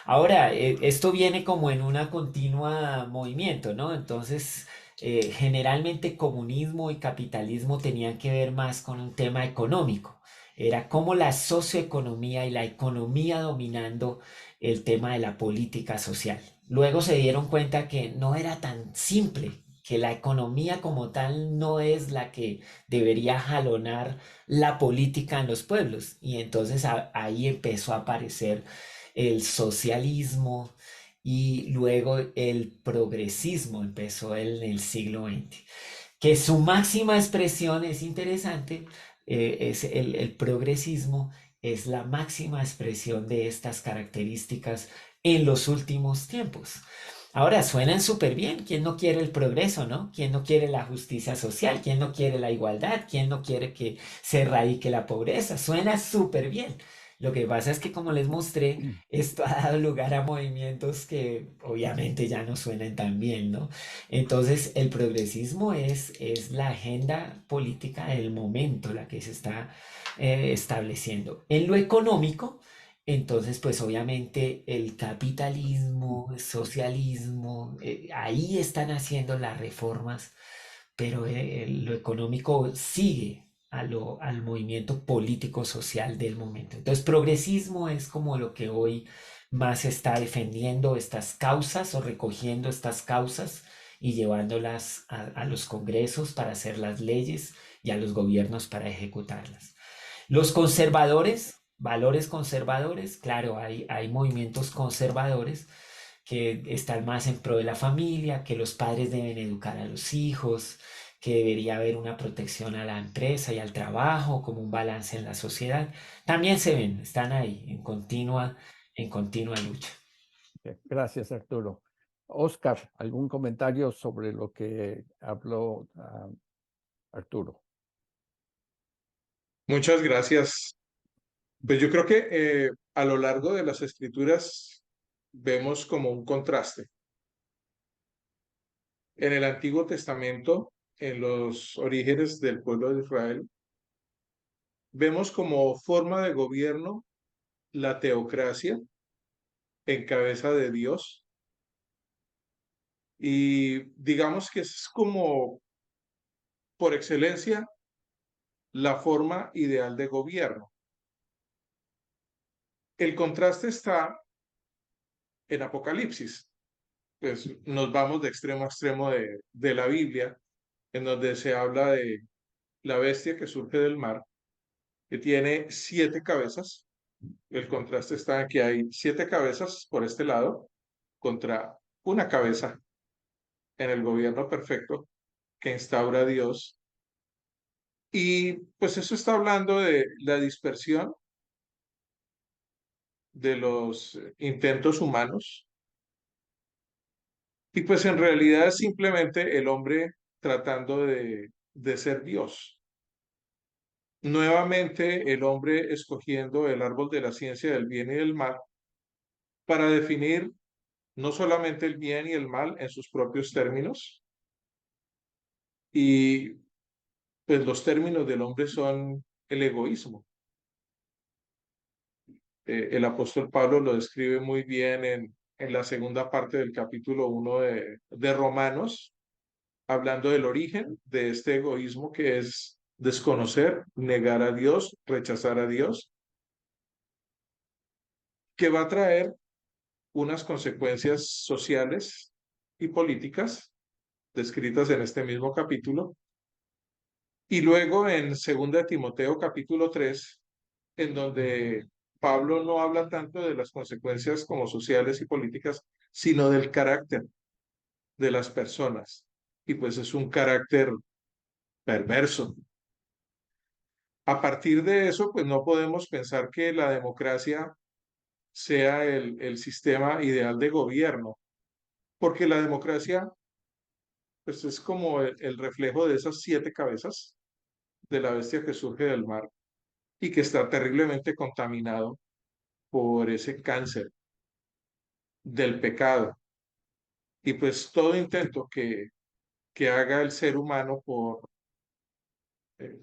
Ahora, esto viene como en una continua movimiento, ¿no? Entonces, generalmente comunismo y capitalismo tenían que ver más con un tema económico. Era como la socioeconomía y la economía dominando el tema de la política social. Luego se dieron cuenta que no era tan simple, que la economía como tal no es la que debería jalonar la política en los pueblos. Y entonces ahí empezó a aparecer el socialismo y luego el progresismo empezó en el siglo XX, que su máxima expresión es interesante, es el progresismo, es la máxima expresión de estas características en los últimos tiempos. Ahora suenan súper bien. ¿Quién no quiere el progreso, no? ¿Quién no quiere la justicia social? ¿Quién no quiere la igualdad? ¿Quién no quiere que se erradique la pobreza? Suena súper bien. Lo que pasa es que, como les mostré, esto ha dado lugar a movimientos que obviamente ya no suenan tan bien, ¿no? Entonces, el progresismo es la agenda política del momento, la que se está estableciendo. En lo económico, entonces, pues obviamente el capitalismo, el socialismo, ahí están haciendo las reformas, pero lo económico sigue al movimiento político social del momento. Entonces, progresismo es como lo que hoy más está defendiendo estas causas o recogiendo estas causas y llevándolas a los congresos para hacer las leyes y a los gobiernos para ejecutarlas. Los conservadores, valores conservadores, claro, hay movimientos conservadores que están más en pro de la familia, que los padres deben educar a los hijos, que debería haber una protección a la empresa y al trabajo, como un balance en la sociedad. También se ven, están ahí en continua lucha. Gracias, Arturo. Oscar, ¿algún comentario sobre lo que habló Arturo? Muchas gracias. Pues yo creo que a lo largo de las escrituras vemos como un contraste. En el Antiguo Testamento, en los orígenes del pueblo de Israel, vemos como forma de gobierno la teocracia en cabeza de Dios. Y digamos que es como, por excelencia, la forma ideal de gobierno. El contraste está en Apocalipsis. Pues nos vamos de extremo a extremo de la Biblia, en donde se habla de la bestia que surge del mar, que tiene 7 cabezas. El contraste está en que hay 7 cabezas por este lado contra una cabeza en el gobierno perfecto que instaura Dios. Y pues eso está hablando de la dispersión de los intentos humanos. Y pues en realidad es simplemente el hombre tratando de ser Dios. Nuevamente el hombre escogiendo el árbol de la ciencia del bien y del mal para definir no solamente el bien y el mal en sus propios términos, y pues los términos del hombre son el egoísmo. El apóstol Pablo lo describe muy bien en la segunda parte del capítulo 1 de Romanos, hablando del origen de este egoísmo que es desconocer, negar a Dios, rechazar a Dios, que va a traer unas consecuencias sociales y políticas descritas en este mismo capítulo. Y luego en 2 Timoteo capítulo 3, en donde Pablo no habla tanto de las consecuencias como sociales y políticas, sino del carácter de las personas. Y pues es un carácter perverso. A partir de eso, pues no podemos pensar que la democracia sea el sistema ideal de gobierno, porque la democracia pues es como el reflejo de esas 7 cabezas de la bestia que surge del mar y que está terriblemente contaminado por ese cáncer del pecado. Y pues todo intento que haga el ser humano por eh,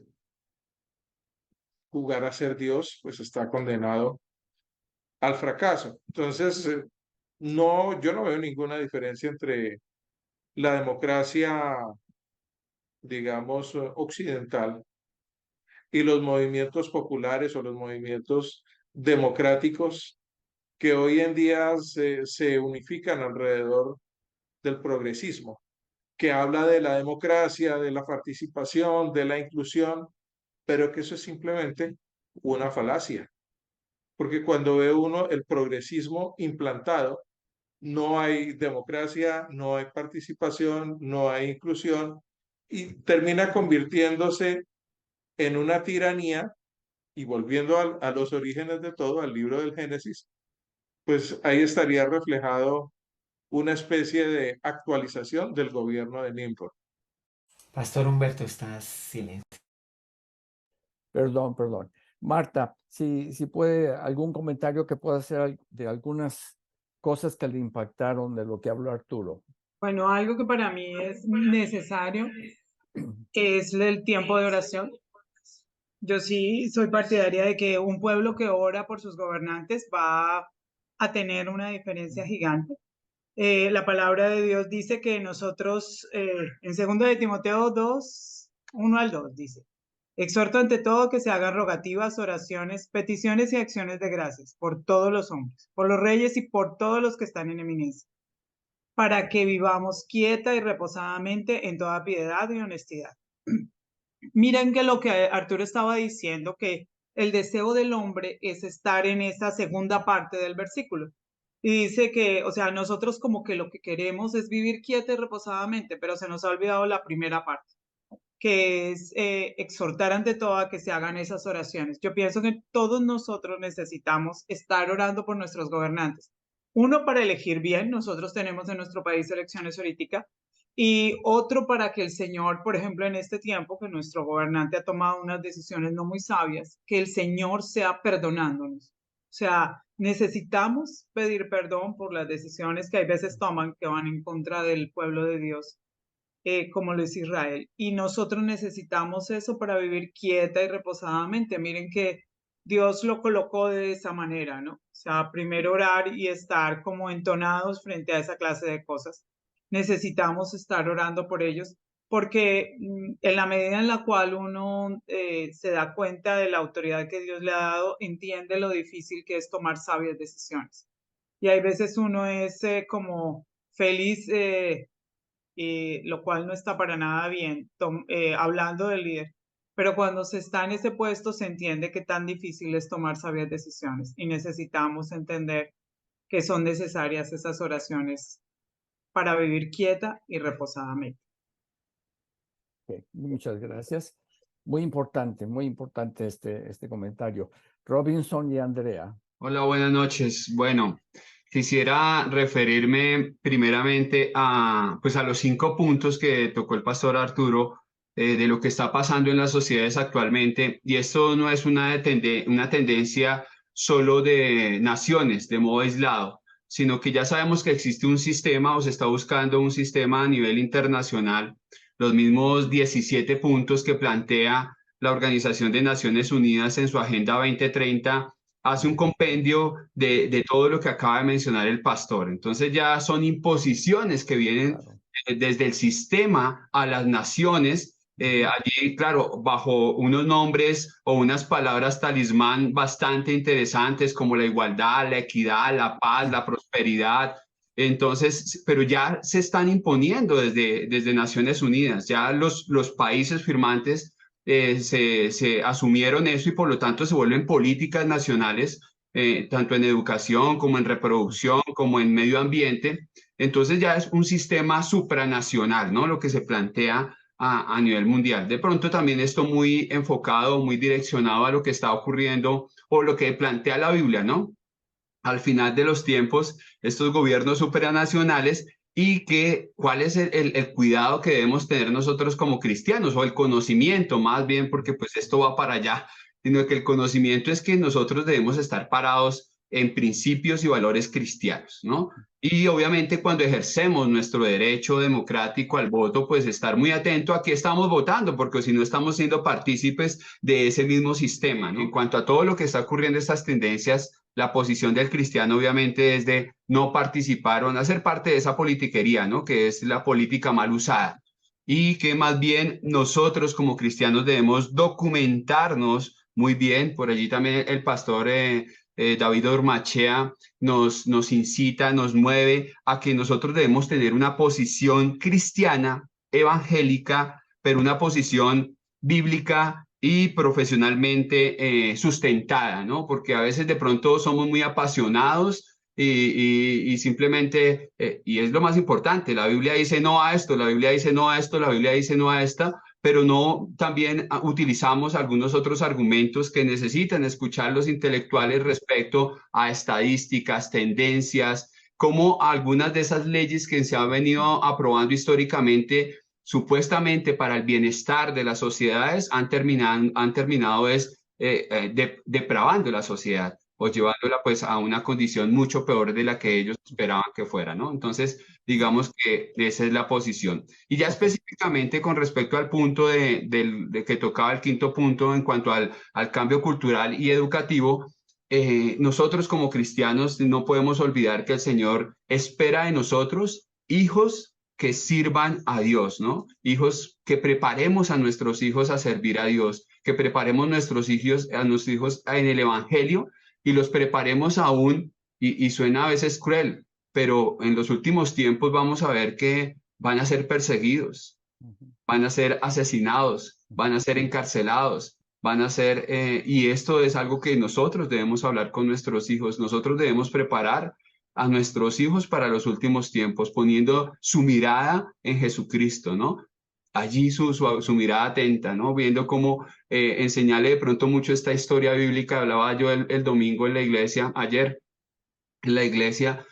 jugar a ser Dios, pues está condenado al fracaso. Entonces, no, yo no veo ninguna diferencia entre la democracia, digamos, occidental y los movimientos populares o los movimientos democráticos que hoy en día se unifican alrededor del progresismo, que habla de la democracia, de la participación, de la inclusión, pero que eso es simplemente una falacia, porque cuando ve uno el progresismo implantado, no hay democracia, no hay participación, no hay inclusión y termina convirtiéndose en una tiranía y volviendo a los orígenes de todo, al libro del Génesis, pues ahí estaría reflejado una especie de actualización del gobierno de Nimrod. Pastor Humberto, estás silencio. Perdón. Marta, si puede, algún comentario que pueda hacer de algunas cosas que le impactaron de lo que habló Arturo. Bueno, algo que para mí es necesario es el tiempo de oración. Yo sí soy partidaria de que un pueblo que ora por sus gobernantes va a tener una diferencia gigante. La palabra de Dios dice que nosotros, en 2 de Timoteo 2, 1 al 2, dice: exhorto ante todo que se hagan rogativas, oraciones, peticiones y acciones de gracias por todos los hombres, por los reyes y por todos los que están en eminencia, para que vivamos quieta y reposadamente en toda piedad y honestidad. Miren que lo que Arturo estaba diciendo, que el deseo del hombre es estar en esa segunda parte del versículo. Y dice que, o sea, nosotros como que lo que queremos es vivir quieta y reposadamente, pero se nos ha olvidado la primera parte, que es exhortar ante todo a que se hagan esas oraciones. Yo pienso que todos nosotros necesitamos estar orando por nuestros gobernantes. Uno, para elegir bien, nosotros tenemos en nuestro país elecciones ahorita, y otro para que el Señor, por ejemplo, en este tiempo que nuestro gobernante ha tomado unas decisiones no muy sabias, que el Señor sea perdonándonos. O sea, necesitamos pedir perdón por las decisiones que hay veces toman que van en contra del pueblo de Dios, como lo es Israel. Y nosotros necesitamos eso para vivir quieta y reposadamente. Miren que Dios lo colocó de esa manera, ¿no? O sea, primero orar y estar como entonados frente a esa clase de cosas. Necesitamos estar orando por ellos, porque en la medida en la cual uno se da cuenta de la autoridad que Dios le ha dado, entiende lo difícil que es tomar sabias decisiones. Y hay veces uno es como feliz, lo cual no está para nada bien, hablando del líder. Pero cuando se está en ese puesto se entiende que tan difícil es tomar sabias decisiones y necesitamos entender que son necesarias esas oraciones para vivir quieta y reposadamente. Okay, muchas gracias. Muy importante este comentario. Robinson y Andrea. Hola, buenas noches. Bueno, quisiera referirme primeramente pues a los 5 puntos que tocó el pastor Arturo de lo que está pasando en las sociedades actualmente. Y esto no es una tendencia solo de naciones, de modo aislado, sino que ya sabemos que existe un sistema o se está buscando un sistema a nivel internacional. Los mismos 17 puntos que plantea la Organización de Naciones Unidas en su Agenda 2030 hace un compendio de todo lo que acaba de mencionar el pastor. Entonces ya son imposiciones que vienen desde el sistema a las naciones, allí, claro, bajo unos nombres o unas palabras talismán bastante interesantes como la igualdad, la equidad, la paz, la prosperidad. Entonces, pero ya se están imponiendo desde Naciones Unidas, ya los países firmantes se asumieron eso y por lo tanto se vuelven políticas nacionales, tanto en educación como en reproducción, como en medio ambiente. Entonces ya es un sistema supranacional, ¿no? Lo que se plantea a nivel mundial. De pronto también esto muy enfocado, muy direccionado a lo que está ocurriendo o lo que plantea la Biblia, ¿no? Al final de los tiempos, estos gobiernos supranacionales y cuál es el cuidado que debemos tener nosotros como cristianos o el conocimiento más bien, porque pues esto va para allá, sino que el conocimiento es que nosotros debemos estar parados en principios y valores cristianos, ¿no? Y obviamente cuando ejercemos nuestro derecho democrático al voto, pues estar muy atento a qué estamos votando, porque si no estamos siendo partícipes de ese mismo sistema, ¿no? En cuanto a todo lo que está ocurriendo, estas tendencias, la posición del cristiano obviamente es de no participar o no hacer parte de esa politiquería, ¿no? Que es la política mal usada. Y que más bien nosotros como cristianos debemos documentarnos muy bien. Por allí también el pastor David Ormachea nos incita, nos mueve a que nosotros debemos tener una posición cristiana, evangélica, pero una posición bíblica y profesionalmente sustentada, ¿no? Porque a veces de pronto somos muy apasionados y simplemente, y es lo más importante, la Biblia dice no a esto, la Biblia dice no a esto, la Biblia dice no a esta, pero no también utilizamos algunos otros argumentos que necesitan escuchar los intelectuales respecto a estadísticas, tendencias, como algunas de esas leyes que se han venido aprobando históricamente, supuestamente para el bienestar de las sociedades, han terminado depravando la sociedad o llevándola pues a una condición mucho peor de la que ellos esperaban que fuera, ¿no? Entonces, digamos que esa es la posición. Y ya específicamente con respecto al punto de que tocaba el quinto punto en cuanto al cambio cultural y educativo, nosotros como cristianos no podemos olvidar que el Señor espera de nosotros hijos que sirvan a Dios, ¿no? Hijos que preparemos a nuestros hijos a servir a Dios, que preparemos a nuestros hijos en el Evangelio y los preparemos aún, y suena a veces cruel, pero en los últimos tiempos vamos a ver que van a ser perseguidos, van a ser asesinados, van a ser encarcelados, van a ser, y esto es algo que nosotros debemos hablar con nuestros hijos, nosotros debemos preparar a nuestros hijos para los últimos tiempos, poniendo su mirada en Jesucristo, ¿no? Allí su mirada atenta, ¿no? Viendo cómo enseñarle de pronto mucho esta historia bíblica. Hablaba yo el domingo en la iglesia, ayer en la iglesia,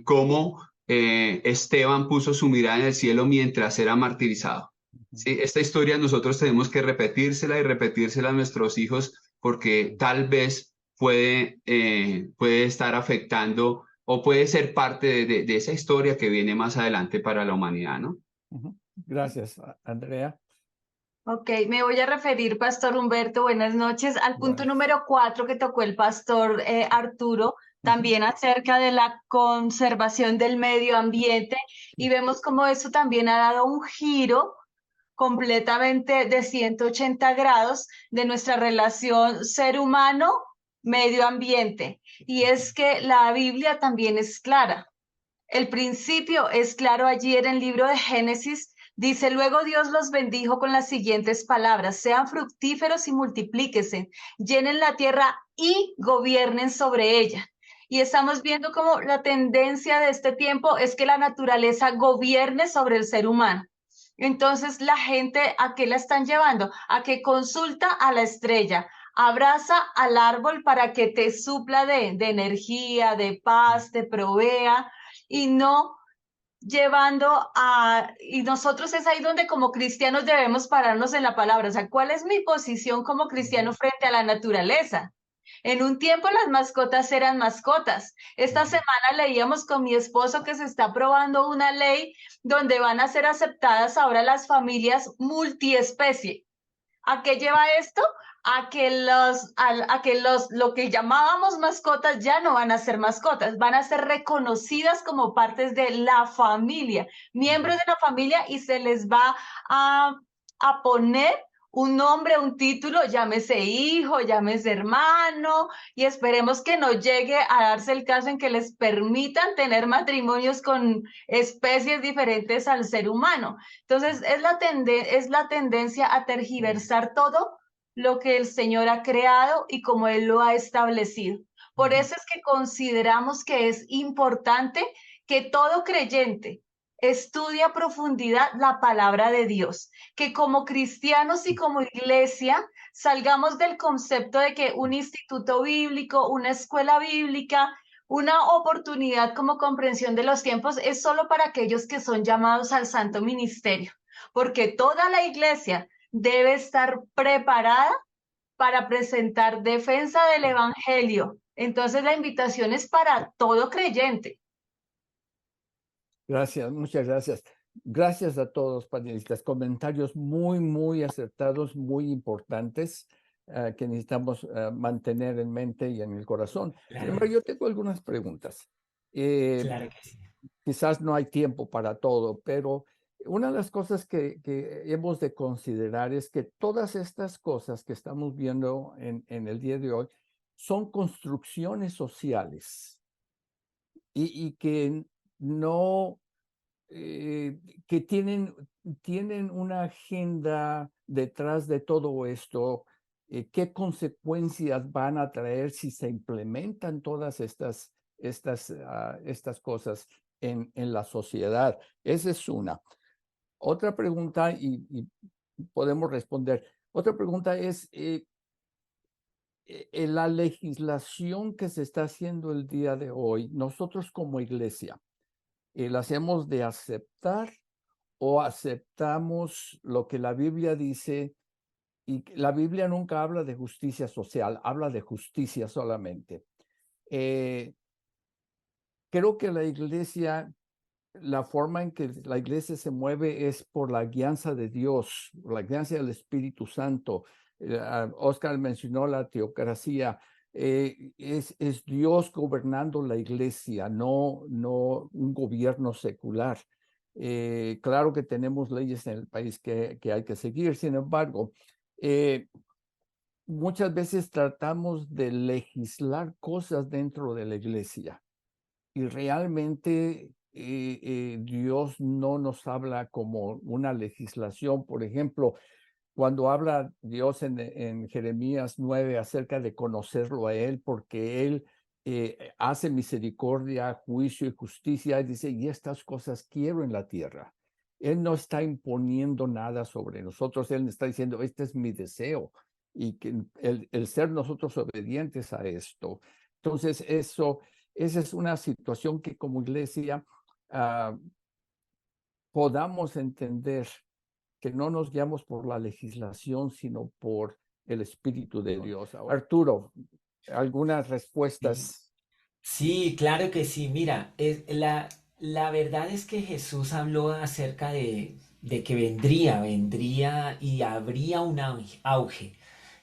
cómo Esteban puso su mirada en el cielo mientras era martirizado. ¿Sí? Esta historia nosotros tenemos que repetírsela y repetírsela a nuestros hijos porque tal vez puede estar afectando o puede ser parte de esa historia que viene más adelante para la humanidad, ¿no? Gracias, Andrea. Ok, me voy a referir, Pastor Humberto, buenas noches, al punto número 4 que tocó el Pastor Arturo, también acerca de la conservación del medio ambiente, y vemos cómo eso también ha dado un giro completamente de 180 grados de nuestra relación ser humano-medio ambiente. Y es que la Biblia también es clara. El principio es claro allí en el libro de Génesis. Dice, luego Dios los bendijo con las siguientes palabras, sean fructíferos y multiplíquense, llenen la tierra y gobiernen sobre ella. Y estamos viendo cómo la tendencia de este tiempo es que la naturaleza gobierne sobre el ser humano. Entonces, la gente, ¿a qué la están llevando? A que consulta a la estrella, abraza al árbol para que te supla de energía, de paz, te provea, y no llevando y nosotros es ahí donde como cristianos debemos pararnos en la palabra. O sea, ¿cuál es mi posición como cristiano frente a la naturaleza? En un tiempo las mascotas eran mascotas. Esta semana leíamos con mi esposo que se está aprobando una ley donde van a ser aceptadas ahora las familias multiespecie. ¿A qué lleva esto? A que lo que llamábamos mascotas ya no van a ser mascotas, van a ser reconocidas como partes de la familia, miembros de la familia, y se les va a poner un nombre, un título, llámese hijo, llámese hermano, y esperemos que no llegue a darse el caso en que les permitan tener matrimonios con especies diferentes al ser humano. Entonces, es la tendencia a tergiversar todo lo que el Señor ha creado y como Él lo ha establecido. Por eso es que consideramos que es importante que todo creyente estudie a profundidad la palabra de Dios, que como cristianos y como iglesia salgamos del concepto de que un instituto bíblico, una escuela bíblica, una oportunidad como comprensión de los tiempos es solo para aquellos que son llamados al santo ministerio, porque toda la iglesia debe estar preparada para presentar defensa del Evangelio. Entonces la invitación es para todo creyente. Gracias, muchas gracias. Gracias a todos panelistas. Comentarios muy, muy acertados, muy importantes que necesitamos mantener en mente y en el corazón. Claro. Primero, yo tengo algunas preguntas. Claro que sí. Quizás no hay tiempo para todo, pero una de las cosas que hemos de considerar es que todas estas cosas que estamos viendo en el día de hoy son construcciones sociales y que no, que tienen una agenda detrás de todo esto. ¿Qué consecuencias van a traer si se implementan todas estas cosas en la sociedad? Esa es una. Otra pregunta, y podemos responder. Otra pregunta es, la legislación que se está haciendo el día de hoy, nosotros como iglesia, ¿la hacemos de aceptar o aceptamos lo que la Biblia dice? Y la Biblia nunca habla de justicia social, habla de justicia solamente. Creo que la iglesia, la forma en que la iglesia se mueve es por la guianza de Dios, la guianza del Espíritu Santo. Oscar mencionó la teocracia. Es Dios gobernando la iglesia, no un gobierno secular. Claro que tenemos leyes en el país que hay que seguir, sin embargo, muchas veces tratamos de legislar cosas dentro de la iglesia y realmente Dios no nos habla como una legislación. Por ejemplo, cuando habla Dios en Jeremías 9 acerca de conocerlo a Él, porque Él hace misericordia, juicio y justicia, y dice, y estas cosas quiero en la tierra. Él no está imponiendo nada sobre nosotros, Él está diciendo, este es mi deseo, y que el ser nosotros obedientes a esto. Entonces, esa es una situación que como iglesia podamos entender, que no nos guiamos por la legislación, sino por el Espíritu de Dios. Arturo, algunas respuestas. Sí, claro que sí. Mira, la verdad es que Jesús habló acerca de que vendría y habría un auge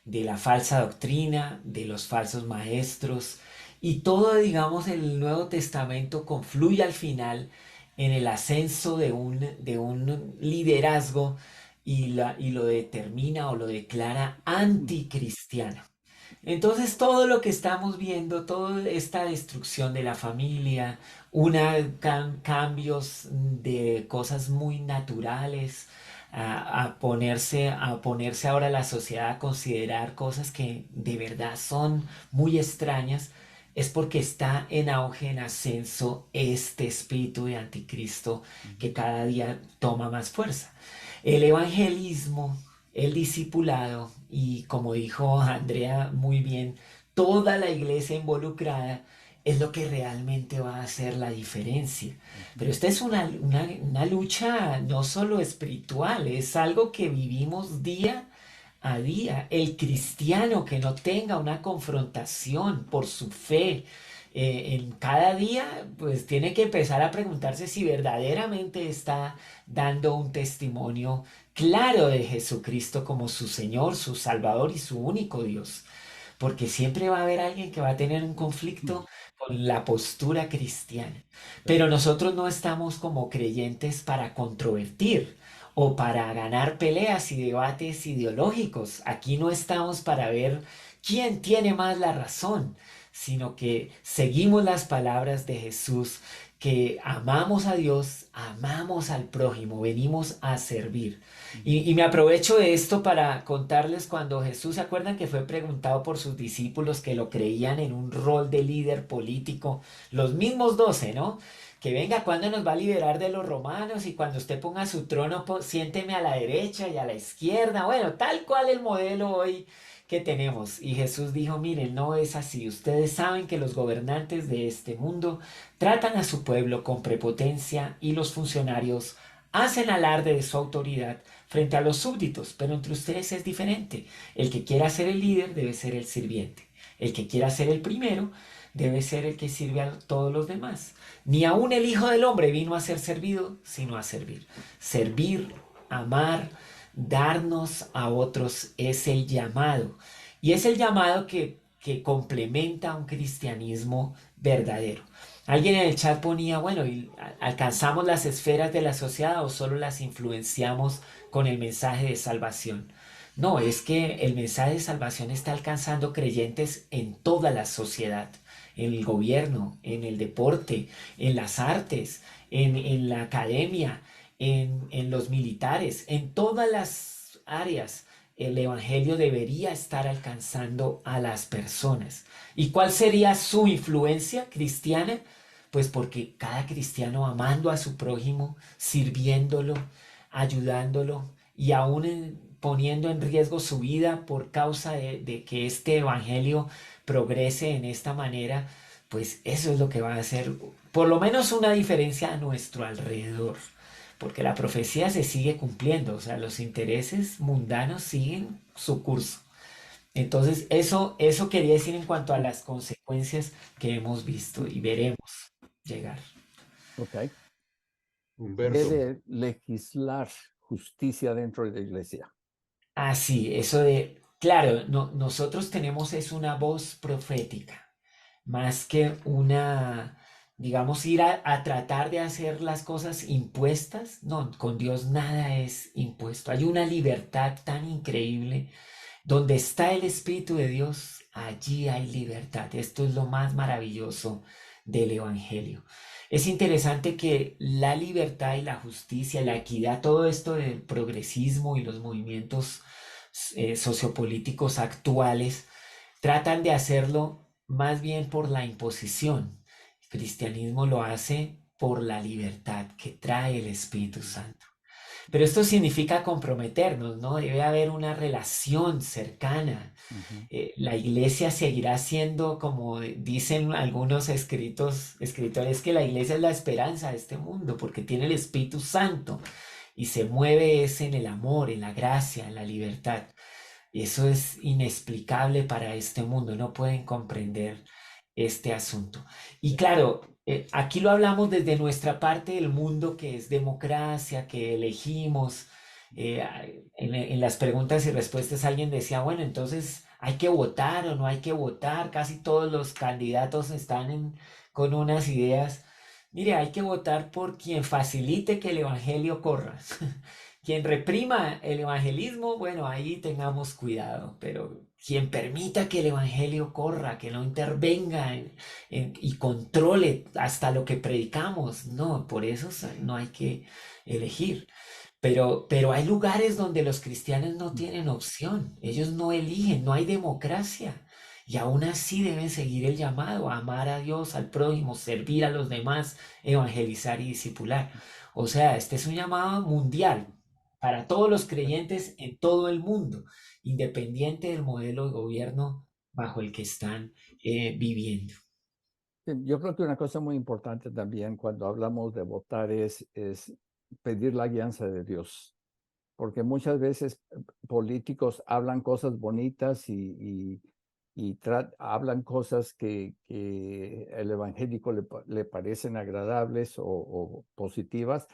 de la falsa doctrina, de los falsos maestros, y todo, digamos, el Nuevo Testamento confluye al final en el ascenso de un liderazgo y lo determina o lo declara anticristiano. Entonces todo lo que estamos viendo, toda esta destrucción de la familia, cambios de cosas muy naturales, a ponerse ahora la sociedad a considerar cosas que de verdad son muy extrañas, es porque está en auge, en ascenso este espíritu de anticristo que cada día toma más fuerza. El evangelismo, el discipulado y, como dijo Andrea muy bien, toda la iglesia involucrada es lo que realmente va a hacer la diferencia. Pero esta es una lucha no solo espiritual, es algo que vivimos día a día. El cristiano que no tenga una confrontación por su fe en cada día, pues tiene que empezar a preguntarse si verdaderamente está dando un testimonio claro de Jesucristo como su Señor, su Salvador y su único Dios. Porque siempre va a haber alguien que va a tener un conflicto con la postura cristiana. Pero nosotros no estamos como creyentes para controvertir o para ganar peleas y debates ideológicos. Aquí no estamos para ver quién tiene más la razón, sino que seguimos las palabras de Jesús, que amamos a Dios, amamos al prójimo, venimos a servir. Y me aprovecho de esto para contarles cuando Jesús, ¿se acuerdan que fue preguntado por sus discípulos que lo creían en un rol de líder político? Los mismos 12, ¿no? Que venga, ¿cuándo nos va a liberar de los romanos? Y cuando usted ponga su trono, siénteme a la derecha y a la izquierda. Bueno, tal cual el modelo hoy que tenemos. Y Jesús dijo, miren, no es así. Ustedes saben que los gobernantes de este mundo tratan a su pueblo con prepotencia y los funcionarios hacen alarde de su autoridad, frente a los súbditos, pero entre ustedes es diferente. El que quiera ser el líder debe ser el sirviente. El que quiera ser el primero debe ser el que sirve a todos los demás. Ni aun el Hijo del Hombre vino a ser servido, sino a servir. Servir, amar, darnos a otros es el llamado. Y es el llamado que complementa un cristianismo verdadero. Alguien en el chat ponía, bueno, ¿alcanzamos las esferas de la sociedad o solo las influenciamos con el mensaje de salvación? No, es que el mensaje de salvación está alcanzando creyentes en toda la sociedad, en el gobierno, en el deporte, en las artes, en la academia, en los militares, en todas las áreas. El evangelio debería estar alcanzando a las personas. ¿Y cuál sería su influencia cristiana? Pues porque cada cristiano amando a su prójimo, sirviéndolo, ayudándolo y aún poniendo en riesgo su vida por causa de que este evangelio progrese en esta manera, pues eso es lo que va a hacer por lo menos una diferencia a nuestro alrededor. Porque la profecía se sigue cumpliendo, o sea, los intereses mundanos siguen su curso. Entonces, eso quería decir en cuanto a las consecuencias que hemos visto y veremos llegar. Ok. Humberto. Debe legislar justicia dentro de la iglesia. Ah, sí, eso de, claro, nosotros tenemos es una voz profética, más que una, digamos, ir a tratar de hacer las cosas impuestas. No, con Dios nada es impuesto. Hay una libertad tan increíble. Donde está el Espíritu de Dios, allí hay libertad. Esto es lo más maravilloso del Evangelio. Es interesante que la libertad y la justicia, la equidad, todo esto del progresismo y los movimientos sociopolíticos actuales tratan de hacerlo más bien por la imposición. El cristianismo lo hace por la libertad que trae el Espíritu Santo. Pero esto significa comprometernos, ¿no? Debe haber una relación cercana. La iglesia seguirá siendo, como dicen algunos escritores, que la iglesia es la esperanza de este mundo, porque tiene el Espíritu Santo y se mueve es en el amor, en la gracia, en la libertad. Y eso es inexplicable para este mundo, no pueden comprender este asunto. Y claro, aquí lo hablamos desde nuestra parte del mundo, que es democracia, que elegimos. En las preguntas y respuestas alguien decía, bueno, entonces hay que votar o no hay que votar. Casi todos los candidatos están con unas ideas. Mire, hay que votar por quien facilite que el evangelio corra. Quien reprima el evangelismo, bueno, ahí tengamos cuidado, pero quien permita que el evangelio corra, que no intervenga y controle hasta lo que predicamos, no, por eso no hay que elegir. Pero hay lugares donde los cristianos no tienen opción, ellos no eligen, no hay democracia. Y aún así deben seguir el llamado a amar a Dios, al prójimo, servir a los demás, evangelizar y discipular. O sea, este es un llamado mundial para todos los creyentes en todo el mundo, independiente del modelo de gobierno bajo el que están viviendo. Yo creo que una cosa muy importante también cuando hablamos de votar es pedir la guianza de Dios, porque muchas veces políticos hablan cosas bonitas y hablan cosas que el evangélico le parecen agradables o positivas,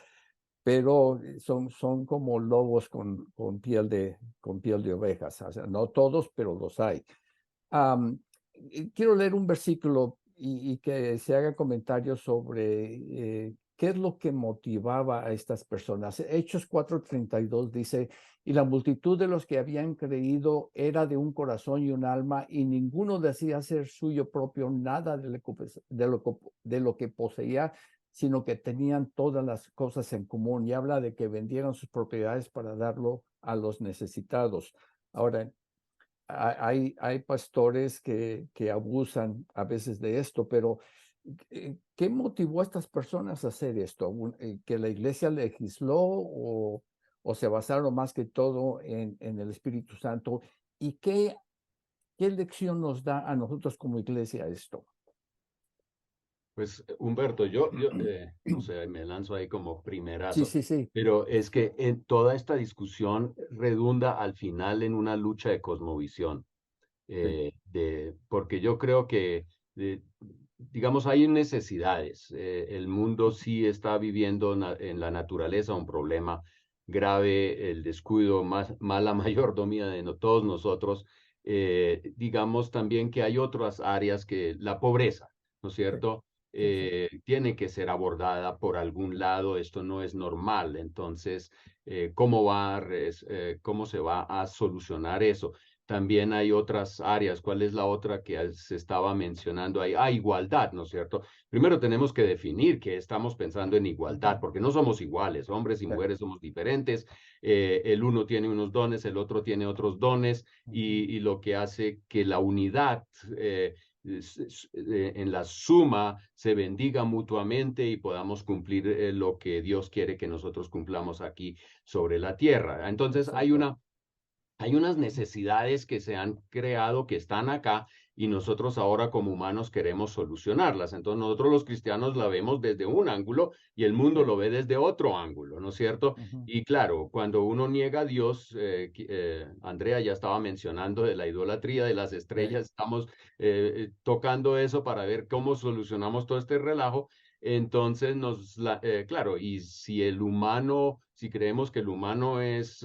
pero son como lobos con piel de ovejas. O sea, no todos, pero los hay. Quiero leer un versículo y que se haga comentarios sobre qué es lo que motivaba a estas personas. Hechos 4:32 dice, y la multitud de los que habían creído era de un corazón y un alma, y ninguno decía ser suyo propio nada de lo que poseía, sino que tenían todas las cosas en común. Y habla de que vendieron sus propiedades para darlo a los necesitados. Ahora, hay pastores que abusan a veces de esto, pero ¿qué motivó a estas personas a hacer esto? ¿Que la iglesia legisló o se basaron más que todo en el Espíritu Santo? ¿Y qué lección nos da a nosotros como iglesia esto? Pues Humberto, o sea, me lanzo ahí como primerazo, Sí. pero es que en toda esta discusión redunda al final en una lucha de cosmovisión, Sí. porque yo creo que, digamos, hay necesidades. El mundo sí está viviendo en la naturaleza un problema grave, el descuido, mala mayordomía de todos nosotros. Digamos también que hay otras áreas que la pobreza, ¿no es Sí. cierto? Tiene que ser abordada por algún lado, esto no es normal. Entonces, ¿cómo se va a solucionar eso? También hay otras áreas. ¿Cuál es la otra que se estaba mencionando ahí? Ah, igualdad, ¿no es cierto? Primero tenemos que definir que estamos pensando en igualdad, porque no somos iguales, hombres y mujeres somos diferentes. El uno tiene unos dones, el otro tiene otros dones, y lo que hace que la unidad en la suma se bendiga mutuamente y podamos cumplir lo que Dios quiere que nosotros cumplamos aquí sobre la tierra. Entonces hay unas necesidades que se han creado, que están acá, y nosotros ahora como humanos queremos solucionarlas. Entonces nosotros los cristianos la vemos desde un ángulo y el mundo lo ve desde otro ángulo, ¿no es cierto? Y claro, cuando uno niega a Dios, Andrea ya estaba mencionando de la idolatría de las estrellas, estamos tocando eso para ver cómo solucionamos todo este relajo. Entonces, claro, y si creemos que el humano es,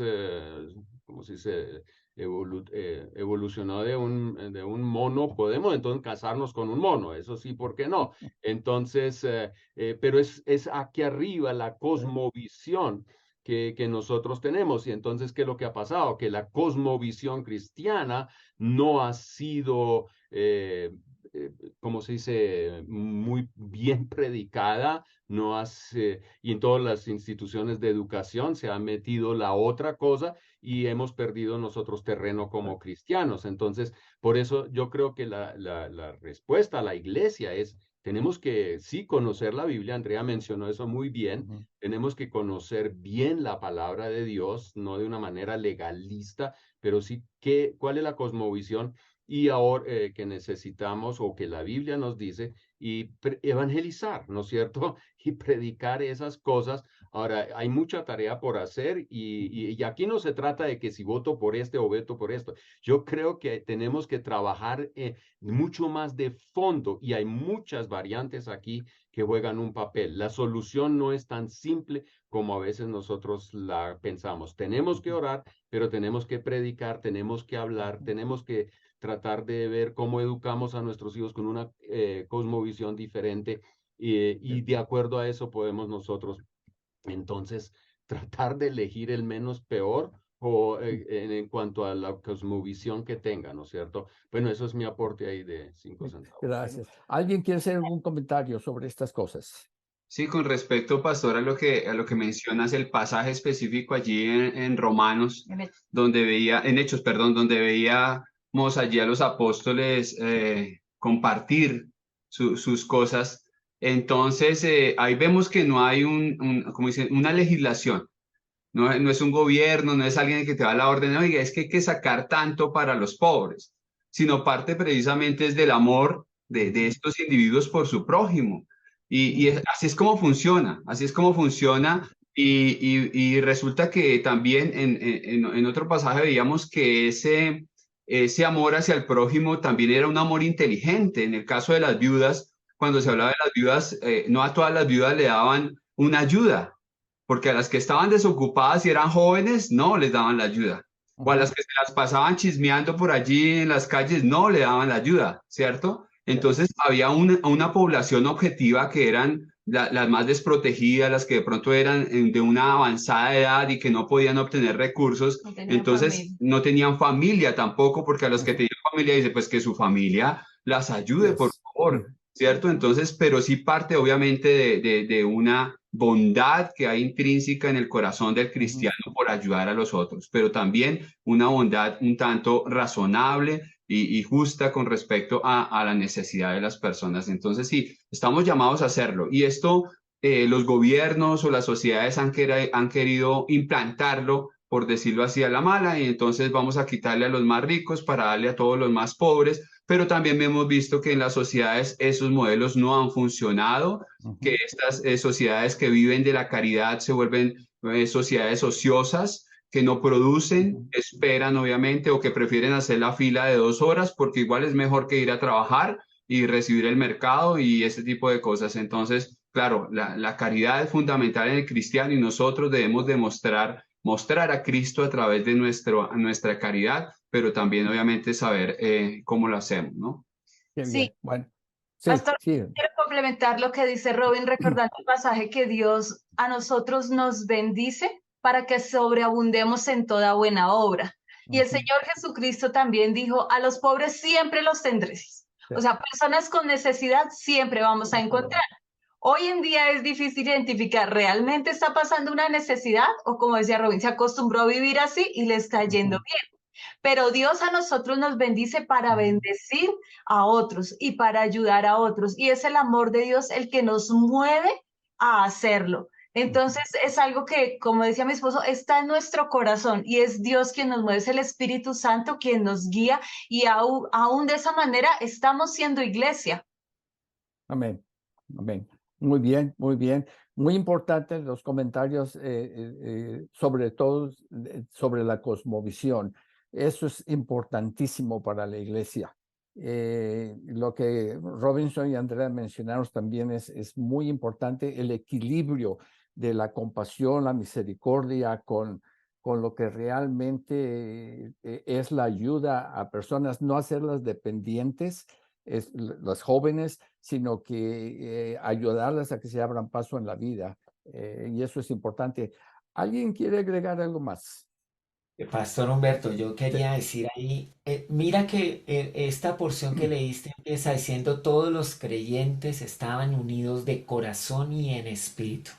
como se dice, evolucionó de un mono, podemos entonces casarnos con un mono, eso sí, ¿por qué no? Entonces, pero es aquí arriba la cosmovisión que nosotros tenemos. Y entonces, ¿qué es lo que ha pasado? Que la cosmovisión cristiana no ha sido, ¿cómo se dice?, muy bien predicada, y en todas las instituciones de educación se ha metido la otra cosa y hemos perdido nosotros terreno como cristianos. Entonces, por eso yo creo que la respuesta a la iglesia es: tenemos que sí conocer la Biblia. Andrea mencionó eso muy bien. Tenemos que conocer bien la palabra de Dios, no de una manera legalista, pero sí cuál es la cosmovisión y ahora que necesitamos, o que la Biblia nos dice, y evangelizar, ¿no es cierto? Y predicar esas cosas. Ahora, hay mucha tarea por hacer, y aquí no se trata de que si voto por este o voto por esto. Yo creo que tenemos que trabajar mucho más de fondo, y hay muchas variantes aquí que juegan un papel. La solución no es tan simple como a veces nosotros la pensamos. Tenemos que orar, pero tenemos que predicar, tenemos que hablar, tenemos que tratar de ver cómo educamos a nuestros hijos con una cosmovisión diferente, y de acuerdo a eso podemos nosotros entonces tratar de elegir el menos peor, o en cuanto a la cosmovisión que tenga, ¿no es cierto? Bueno, eso es mi aporte ahí de 5 centavos. Gracias. ¿Alguien quiere hacer algún comentario sobre estas cosas? Sí, con respecto, pastor, a lo que mencionas, el pasaje específico allí en Romanos, en Hechos, perdón, donde veíamos allí a los apóstoles compartir sus cosas. Entonces, ahí vemos que no hay como dicen, una legislación. No es un gobierno, no es alguien que te da la orden, oiga, es que hay que sacar tanto para los pobres, sino parte precisamente es del amor de estos individuos por su prójimo. Así es como funciona, y resulta que también en otro pasaje veíamos que ese amor hacia el prójimo también era un amor inteligente. En el caso de las viudas, cuando se hablaba de las viudas, no a todas las viudas le daban una ayuda, porque a las que estaban desocupadas y eran jóvenes, no les daban la ayuda. O a las que se las pasaban chismeando por allí en las calles, no le daban la ayuda, ¿cierto? Entonces había una población objetiva que eran las más desprotegidas, las que de pronto eran de una avanzada edad y que no podían obtener recursos. Entonces no tenían familia tampoco, porque a los que tenían familia dice pues que su familia las ayude, por favor, ¿cierto? Entonces, pero sí parte obviamente de una bondad que hay intrínseca en el corazón del cristiano por ayudar a los otros, pero también una bondad un tanto razonable y justa con respecto a la necesidad de las personas. Entonces sí, estamos llamados a hacerlo, y esto los gobiernos o las sociedades han querido implantarlo por decirlo así, a la mala, y entonces vamos a quitarle a los más ricos para darle a todos los más pobres, pero también hemos visto que en las sociedades esos modelos no han funcionado, que estas sociedades que viven de la caridad se vuelven sociedades ociosas, que no producen, esperan obviamente, o que prefieren hacer la fila de 2 horas, porque igual es mejor que ir a trabajar y recibir el mercado y ese tipo de cosas. Entonces, claro, la caridad es fundamental en el cristiano y nosotros debemos demostrar mostrar a Cristo a través de nuestra caridad, pero también obviamente saber cómo lo hacemos, ¿no? Qué Sí, bien. Bueno, sí, Pastor, sí. quiero complementar lo que dice Robin, recordando el pasaje que Dios a nosotros nos bendice para que sobreabundemos en toda buena obra. Y el Señor Jesucristo también dijo, a los pobres siempre los tendréis. O sea, personas con necesidad siempre vamos a encontrar. Hoy en día es difícil identificar, ¿realmente está pasando una necesidad? O como decía Robin, se acostumbró a vivir así y le está yendo bien. Pero Dios a nosotros nos bendice para bendecir a otros y para ayudar a otros. Y es el amor de Dios el que nos mueve a hacerlo. Entonces es algo que, como decía mi esposo, está en nuestro corazón y es Dios quien nos mueve, es el Espíritu Santo quien nos guía y aún de esa manera estamos siendo iglesia. Amén. Amén. Muy bien, muy bien. Muy importante los comentarios, sobre todo sobre la cosmovisión. Eso es importantísimo para la iglesia. Lo que Robinson y Andrea mencionaron también es muy importante, el equilibrio de la compasión, la misericordia con lo que realmente es la ayuda a personas, no hacerlas dependientes, las jóvenes, sino que ayudarlas a que se abran paso en la vida. Y eso es importante. ¿Alguien quiere agregar algo más? Pastor Humberto, yo quería decir ahí, mira que esta porción que leíste empieza diciendo todos los creyentes estaban unidos de corazón y en espíritu.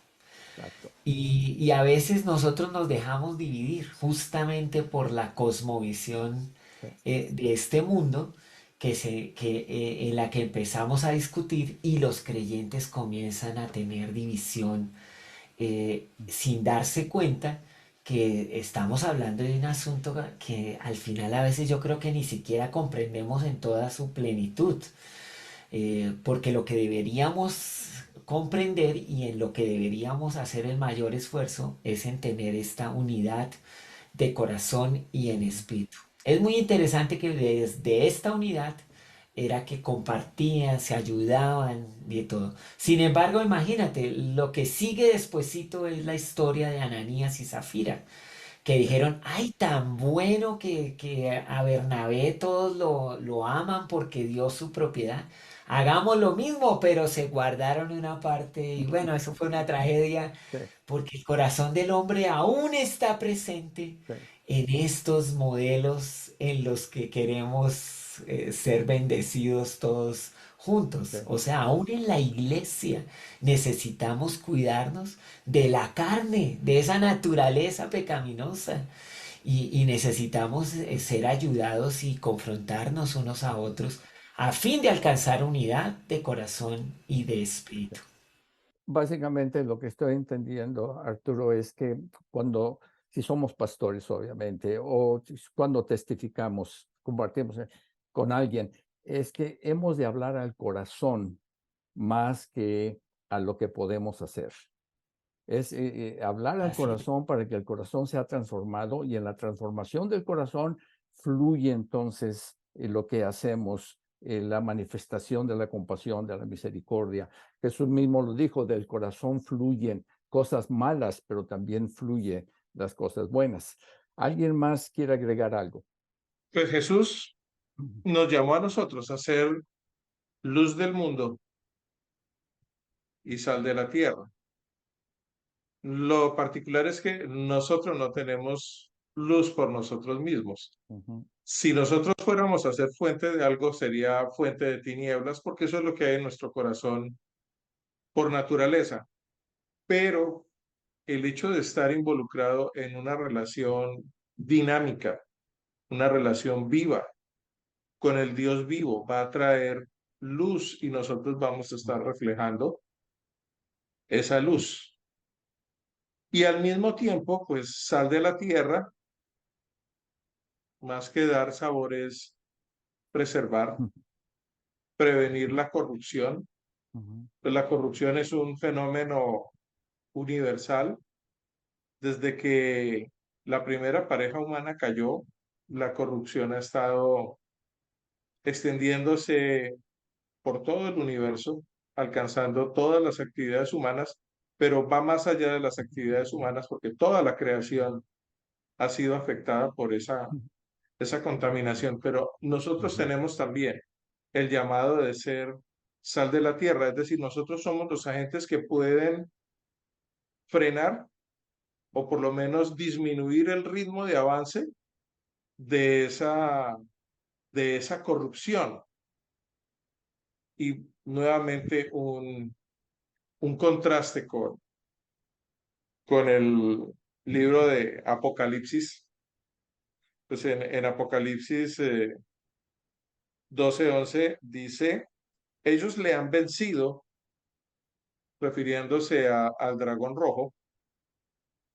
Exacto. Y a veces nosotros nos dejamos dividir justamente por la cosmovisión de este mundo en la que empezamos a discutir y los creyentes comienzan a tener división sin darse cuenta que estamos hablando de un asunto que al final a veces yo creo que ni siquiera comprendemos en toda su plenitud, porque lo que deberíamos comprender y en lo que deberíamos hacer el mayor esfuerzo es en tener esta unidad de corazón y en espíritu. Es muy interesante que desde esta unidad era que compartían, se ayudaban y todo. Sin embargo, imagínate, lo que sigue despuesito es la historia de Ananías y Zafira, que dijeron, ay, tan bueno que a Bernabé todos lo aman porque dio su propiedad. Hagamos lo mismo, pero se guardaron una parte y bueno, eso fue una tragedia Sí, porque el corazón del hombre aún está presente sí. en estos modelos en los que queremos ser bendecidos todos juntos. Sí. O sea, aún en la iglesia necesitamos cuidarnos de la carne, de esa naturaleza pecaminosa. Y necesitamos ser ayudados y confrontarnos unos a otros a fin de alcanzar unidad de corazón y de espíritu. Básicamente lo que estoy entendiendo, Arturo, es que si somos pastores, obviamente, o cuando testificamos, compartimos con alguien, es que hemos de hablar al corazón más que a lo que podemos hacer. Es hablar al Así es. corazón para que el corazón sea transformado y en la transformación del corazón fluye entonces lo que hacemos, la manifestación de la compasión, de la misericordia. Jesús mismo lo dijo, del corazón fluyen cosas malas, pero también fluyen las cosas buenas. ¿Alguien más quiere agregar algo? Pues Jesús nos llamó a nosotros a ser luz del mundo y sal de la tierra. Lo particular es que nosotros no tenemos luz por nosotros mismos. Si nosotros fuéramos a ser fuente de algo, sería fuente de tinieblas, porque eso es lo que hay en nuestro corazón por naturaleza. Pero el hecho de estar involucrado en una relación dinámica, una relación viva con el Dios vivo, va a traer luz y nosotros vamos a estar reflejando esa luz. Y al mismo tiempo, pues sal de la tierra, más que dar sabor es preservar, prevenir la corrupción. Pues la corrupción es un fenómeno universal. Desde que la primera pareja humana cayó, la corrupción ha estado extendiéndose por todo el universo, alcanzando todas las actividades humanas, pero va más allá de las actividades humanas porque toda la creación ha sido afectada por esa contaminación. Pero nosotros tenemos también el llamado de ser sal de la tierra, es decir, nosotros somos los agentes que pueden frenar o por lo menos disminuir el ritmo de avance de esa corrupción. Y nuevamente un contraste con el libro de Apocalipsis. Pues en Apocalipsis 12:11 dice, ellos le han vencido, refiriéndose al dragón rojo,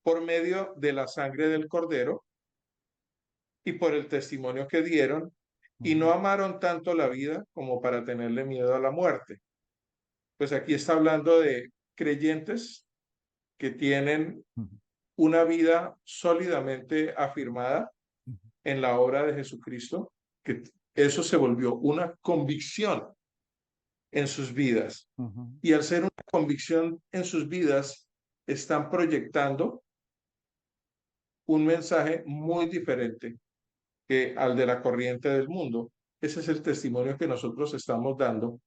por medio de la sangre del cordero y por el testimonio que dieron, y no amaron tanto la vida como para tenerle miedo a la muerte. Pues aquí está hablando de creyentes que tienen una vida sólidamente afirmada en la obra de Jesucristo, que eso se volvió una convicción en sus vidas. Y al ser una convicción en sus vidas, están proyectando un mensaje muy diferente que al de la corriente del mundo. Ese es el testimonio que nosotros estamos dando.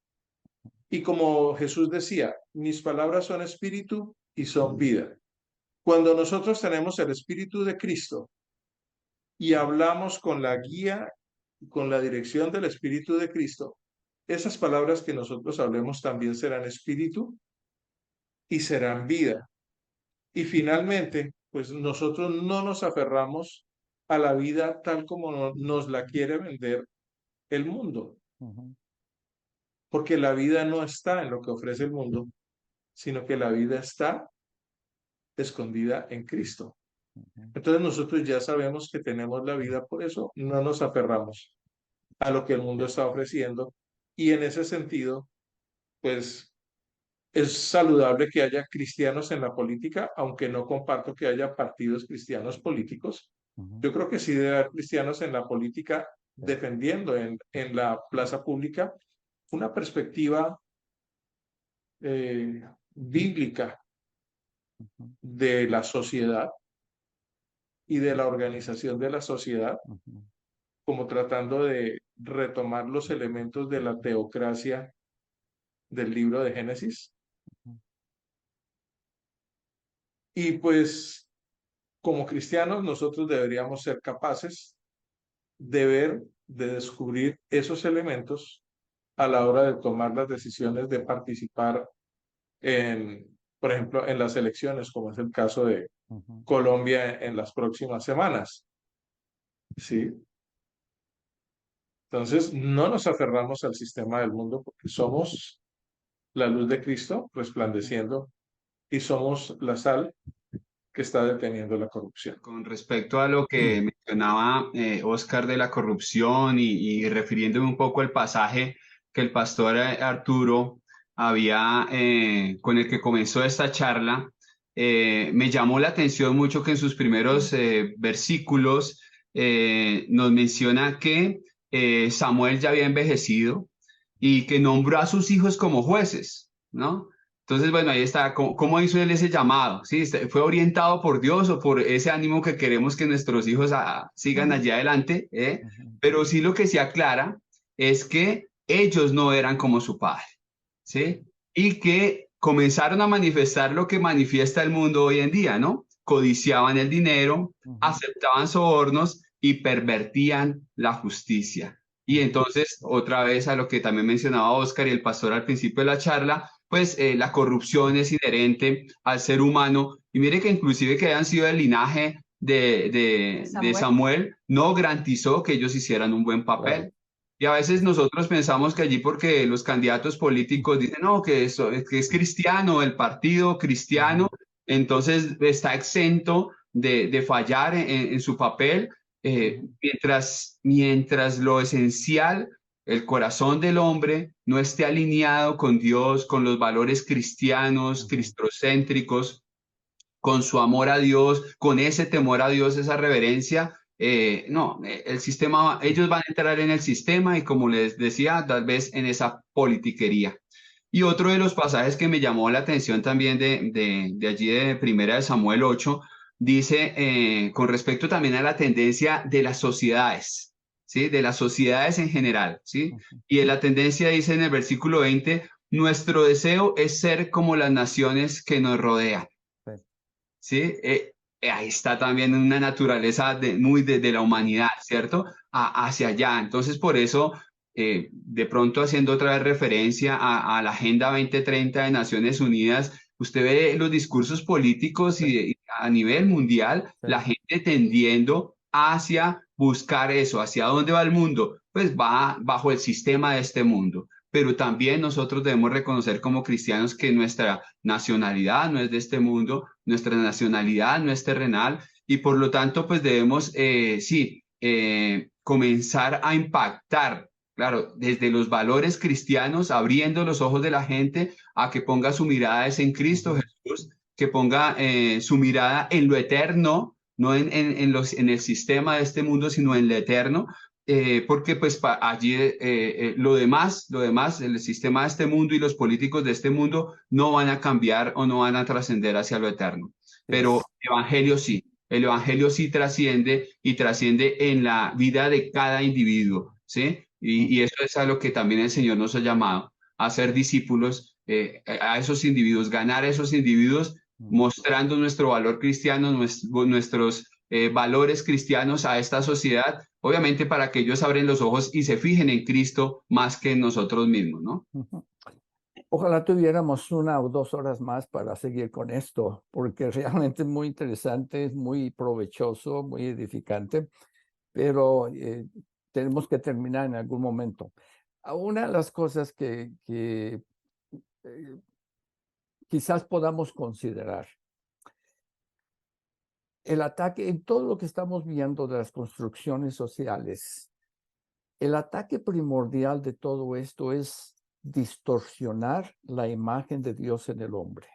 Y como Jesús decía, mis palabras son espíritu y son vida. Cuando nosotros tenemos el espíritu de Cristo y hablamos con la guía y con la dirección del espíritu de Cristo, esas palabras que nosotros hablemos también serán espíritu y serán vida. Y finalmente, pues nosotros no nos aferramos a la vida tal como nos la quiere vender el mundo. Porque la vida no está en lo que ofrece el mundo, sino que la vida está escondida en Cristo. Entonces nosotros ya sabemos que tenemos la vida, por eso no nos aferramos a lo que el mundo está ofreciendo. Y en ese sentido, pues es saludable que haya cristianos en la política, aunque no comparto que haya partidos cristianos políticos. Yo creo que sí debe haber cristianos en la política defendiendo en la plaza pública una perspectiva bíblica de la sociedad y de la organización de la sociedad, como tratando de retomar los elementos de la teocracia del libro de Génesis. Y pues, como cristianos, nosotros deberíamos ser capaces de ver, de descubrir esos elementos a la hora de tomar las decisiones de participar por ejemplo, en las elecciones, como es el caso de Colombia en las próximas semanas. ¿Sí? Entonces, no nos aferramos al sistema del mundo porque somos la luz de Cristo resplandeciendo y somos la sal que está deteniendo la corrupción. Con respecto a lo que mencionaba Oscar de la corrupción y refiriéndome un poco al pasaje que el pastor Arturo había, con el que comenzó esta charla, me llamó la atención mucho que en sus primeros versículos nos menciona que Samuel ya había envejecido y que nombró a sus hijos como jueces, ¿no? Entonces, bueno, ahí está, ¿cómo hizo él ese llamado? ¿Sí? ¿Fue orientado por Dios o por ese ánimo que queremos que nuestros hijos sigan allá adelante? Pero sí lo que se aclara es que ellos no eran como su padre, ¿sí? Y que comenzaron a manifestar lo que manifiesta el mundo hoy en día, ¿no? Codiciaban el dinero, aceptaban sobornos y pervertían la justicia. Y entonces, otra vez a lo que también mencionaba Oscar y el pastor al principio de la charla, pues la corrupción es inherente al ser humano. Y mire que inclusive que hayan sido del linaje de Samuel, no garantizó que ellos hicieran un buen papel. Claro. Y a veces nosotros pensamos que allí porque los candidatos políticos dicen, no, que es cristiano, el partido cristiano, entonces está exento de fallar en su papel, mientras lo esencial, el corazón del hombre, no esté alineado con Dios, con los valores cristianos, cristocéntricos, con su amor a Dios, con ese temor a Dios, esa reverencia. No, el sistema, ellos van a entrar en el sistema y como les decía, tal vez en esa politiquería. Y otro de los pasajes que me llamó la atención también de allí de Primera de Samuel 8, dice con respecto también a la tendencia de las sociedades, ¿sí? De las sociedades en general, ¿sí? Y la tendencia dice en el versículo 20, nuestro deseo es ser como las naciones que nos rodean. ¿Sí? Ahí está también una naturaleza de la humanidad, ¿cierto? Hacia allá. Entonces, por eso, de pronto haciendo otra vez referencia a la Agenda 2030 de Naciones Unidas, usted ve los discursos políticos y a nivel mundial, la gente tendiendo hacia buscar eso, hacia dónde va el mundo, pues va bajo el sistema de este mundo. Pero también nosotros debemos reconocer como cristianos que nuestra nacionalidad no es de este mundo, nuestra nacionalidad no es terrenal y por lo tanto pues debemos, comenzar a impactar, claro, desde los valores cristianos, abriendo los ojos de la gente a que ponga su mirada en Cristo Jesús, que ponga su mirada en lo eterno, no en el sistema de este mundo, sino en lo eterno, porque pues allí lo demás, el sistema de este mundo y los políticos de este mundo no van a cambiar o no van a trascender hacia lo eterno. Pero el evangelio sí trasciende y trasciende en la vida de cada individuo, ¿sí? Y eso es a lo que también el Señor nos ha llamado, a ser discípulos, a esos individuos, ganar a esos individuos mostrando nuestro valor cristiano, nuestros valores cristianos a esta sociedad, obviamente para que ellos abren los ojos y se fijen en Cristo más que en nosotros mismos, ¿no? Ojalá tuviéramos 1 o 2 horas más para seguir con esto, porque realmente es muy interesante, es muy provechoso, muy edificante, pero tenemos que terminar en algún momento. Una de las cosas que quizás podamos considerar, el ataque en todo lo que estamos viendo de las construcciones sociales, el ataque primordial de todo esto es distorsionar la imagen de Dios en el hombre.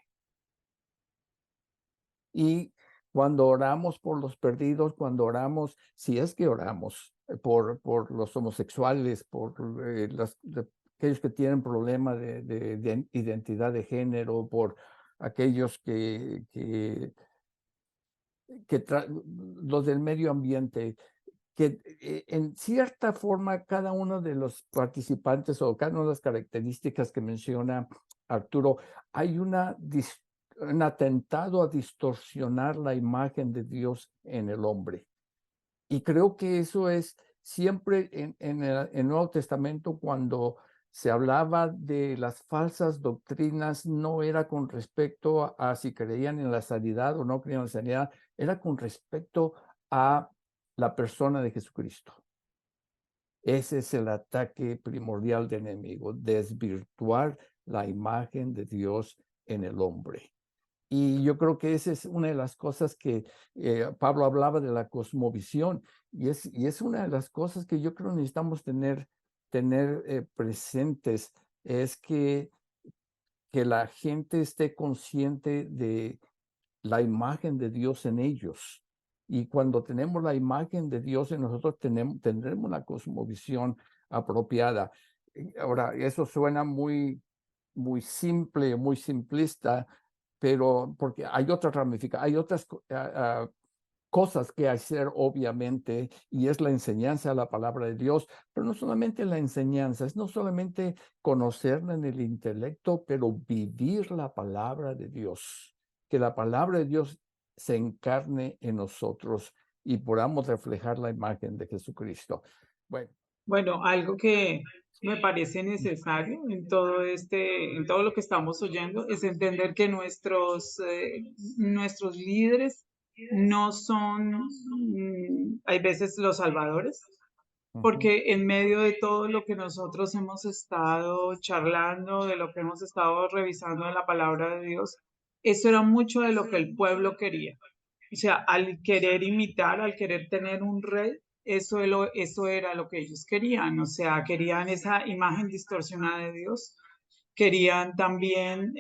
Y cuando oramos por los perdidos, cuando oramos, si es que oramos por los homosexuales, por aquellos que tienen problema de identidad de género, por aquellos los del medio ambiente, que en cierta forma cada uno de los participantes o cada una de las características que menciona Arturo, hay un atentado a distorsionar la imagen de Dios en el hombre. Y creo que eso es siempre en el Nuevo Testamento, cuando se hablaba de las falsas doctrinas, no era con respecto a si creían en la sanidad o no creían en la sanidad, era con respecto a la persona de Jesucristo. Ese es el ataque primordial del enemigo, desvirtuar la imagen de Dios en el hombre. Y yo creo que esa es una de las cosas que Pablo hablaba de la cosmovisión, y es una de las cosas que yo creo necesitamos tener presentes, es que la gente esté consciente de la imagen de Dios en ellos. Y cuando tenemos la imagen de Dios en nosotros, tendremos una cosmovisión apropiada. Ahora, eso suena muy simple, muy simplista, pero porque hay otras ramificaciones, hay otras cosas que hacer, obviamente, y es la enseñanza de la palabra de Dios, pero no solamente la enseñanza, es no solamente conocerla en el intelecto, pero vivir la palabra de Dios, que la palabra de Dios se encarne en nosotros y podamos reflejar la imagen de Jesucristo. Bueno, algo que me parece necesario en todo lo que estamos oyendo es entender que nuestros líderes no son, hay veces, los salvadores, porque en medio de todo lo que nosotros hemos estado charlando, de lo que hemos estado revisando en la palabra de Dios, eso era mucho de lo que el pueblo quería. O sea, al querer imitar, al querer tener un rey, eso era lo que ellos querían. O sea, querían esa imagen distorsionada de Dios. Querían también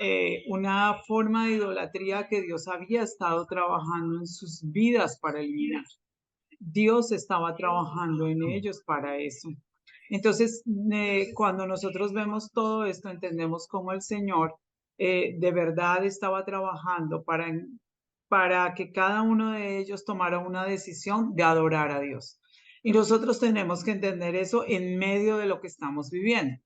una forma de idolatría que Dios había estado trabajando en sus vidas para eliminar. Dios estaba trabajando en ellos para eso. Entonces, cuando nosotros vemos todo esto, entendemos cómo el Señor de verdad estaba trabajando para que cada uno de ellos tomara una decisión de adorar a Dios. Y nosotros tenemos que entender eso en medio de lo que estamos viviendo,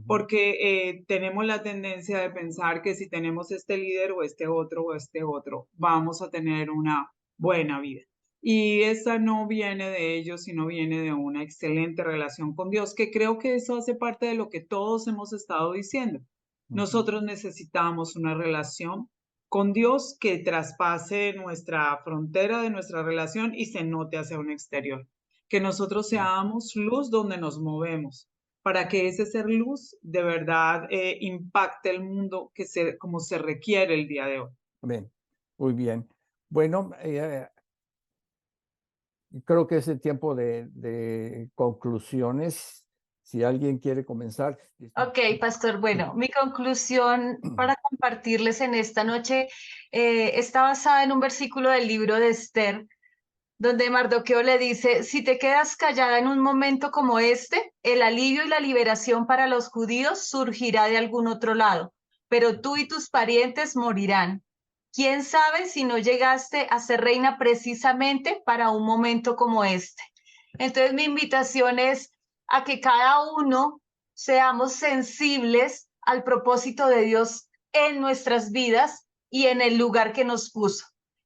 porque tenemos la tendencia de pensar que si tenemos este líder o este otro, vamos a tener una buena vida. Y esa no viene de ellos, sino viene de una excelente relación con Dios, que creo que eso hace parte de lo que todos hemos estado diciendo. Nosotros necesitamos una relación con Dios que traspase nuestra frontera de nuestra relación y se note hacia un exterior. Que nosotros seamos luz donde nos movemos, para que ese ser luz de verdad impacte el mundo como se requiere el día de hoy. Bien, muy bien. Bueno, creo que es el tiempo de conclusiones. Si alguien quiere comenzar. Ok, pastor. Bueno, mi conclusión para compartirles en esta noche está basada en un versículo del libro de Esther, donde Mardoqueo le dice: si te quedas callada en un momento como este, el alivio y la liberación para los judíos surgirá de algún otro lado, pero tú y tus parientes morirán. ¿Quién sabe si no llegaste a ser reina precisamente para un momento como este? Entonces, mi invitación es a que cada uno seamos sensibles al propósito de Dios en nuestras vidas y en el lugar que nos puso.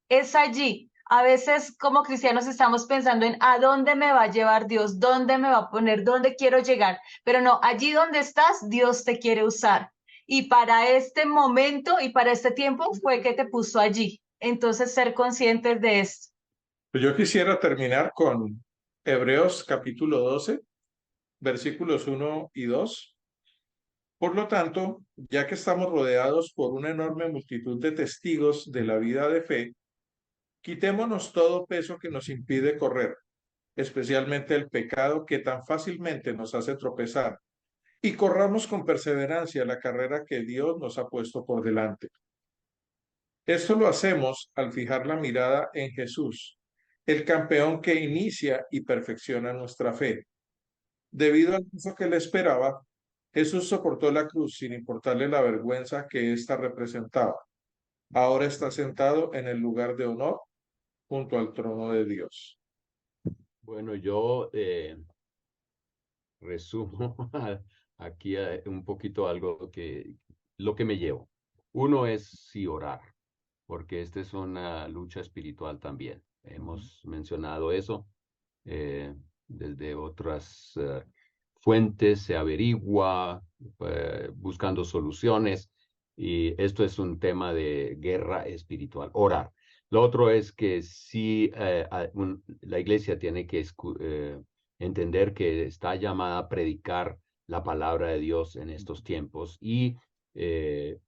Es allí. A veces como cristianos estamos pensando en a dónde me va a llevar Dios, dónde me va a poner, dónde quiero llegar. Pero no, allí donde estás, Dios te quiere usar. Y para este momento y para este tiempo fue que te puso allí. Entonces, ser conscientes de esto. Pues yo quisiera terminar con Hebreos capítulo 12, versículos 1 y 2. Por lo tanto, ya que estamos rodeados por una enorme multitud de testigos de la vida de fe, quitémonos todo peso que nos impide correr, especialmente el pecado que tan fácilmente nos hace tropezar, y corramos con perseverancia la carrera que Dios nos ha puesto por delante. Esto lo hacemos al fijar la mirada en Jesús, el campeón que inicia y perfecciona nuestra fe. Debido al gozo que le esperaba, Jesús soportó la cruz sin importarle la vergüenza que ésta representaba. Ahora está sentado en el lugar de honor junto al trono de Dios. Bueno, yo resumo aquí un poquito lo que me llevo. Uno es sí orar, porque esta es una lucha espiritual también. Hemos mencionado eso desde otras fuentes, se averigua buscando soluciones, y esto es un tema de guerra espiritual, orar. Lo otro es que sí, la iglesia tiene que entender que está llamada a predicar la palabra de Dios en estos tiempos y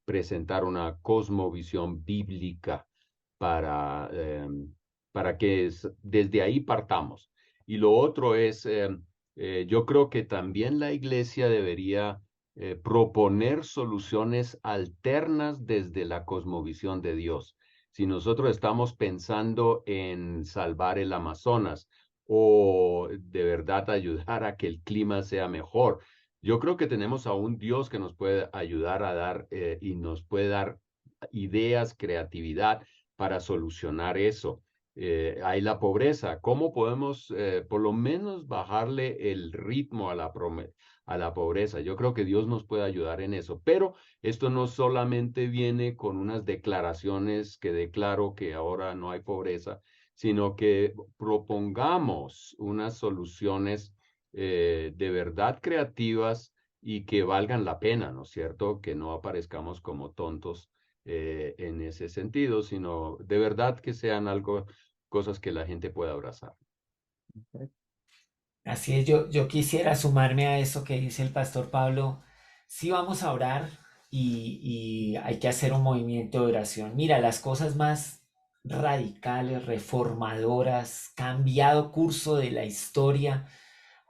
presentar una cosmovisión bíblica para que desde ahí partamos. Y lo otro es, yo creo que también la iglesia debería proponer soluciones alternas desde la cosmovisión de Dios. Si nosotros estamos pensando en salvar el Amazonas o de verdad ayudar a que el clima sea mejor, yo creo que tenemos a un Dios que nos puede ayudar a dar y nos puede dar ideas, creatividad para solucionar eso. Hay la pobreza. ¿Cómo podemos por lo menos bajarle el ritmo a la pobreza? Yo creo que Dios nos puede ayudar en eso, pero esto no solamente viene con unas declaraciones que declaro que ahora no hay pobreza, sino que propongamos unas soluciones de verdad creativas y que valgan la pena, ¿no es cierto? Que no aparezcamos como tontos en ese sentido, sino de verdad que sean cosas que la gente pueda abrazar. Así es, yo quisiera sumarme a eso que dice el pastor Pablo. Sí, vamos a orar, y hay que hacer un movimiento de oración. Mira, las cosas más radicales, reformadoras, cambiado curso de la historia,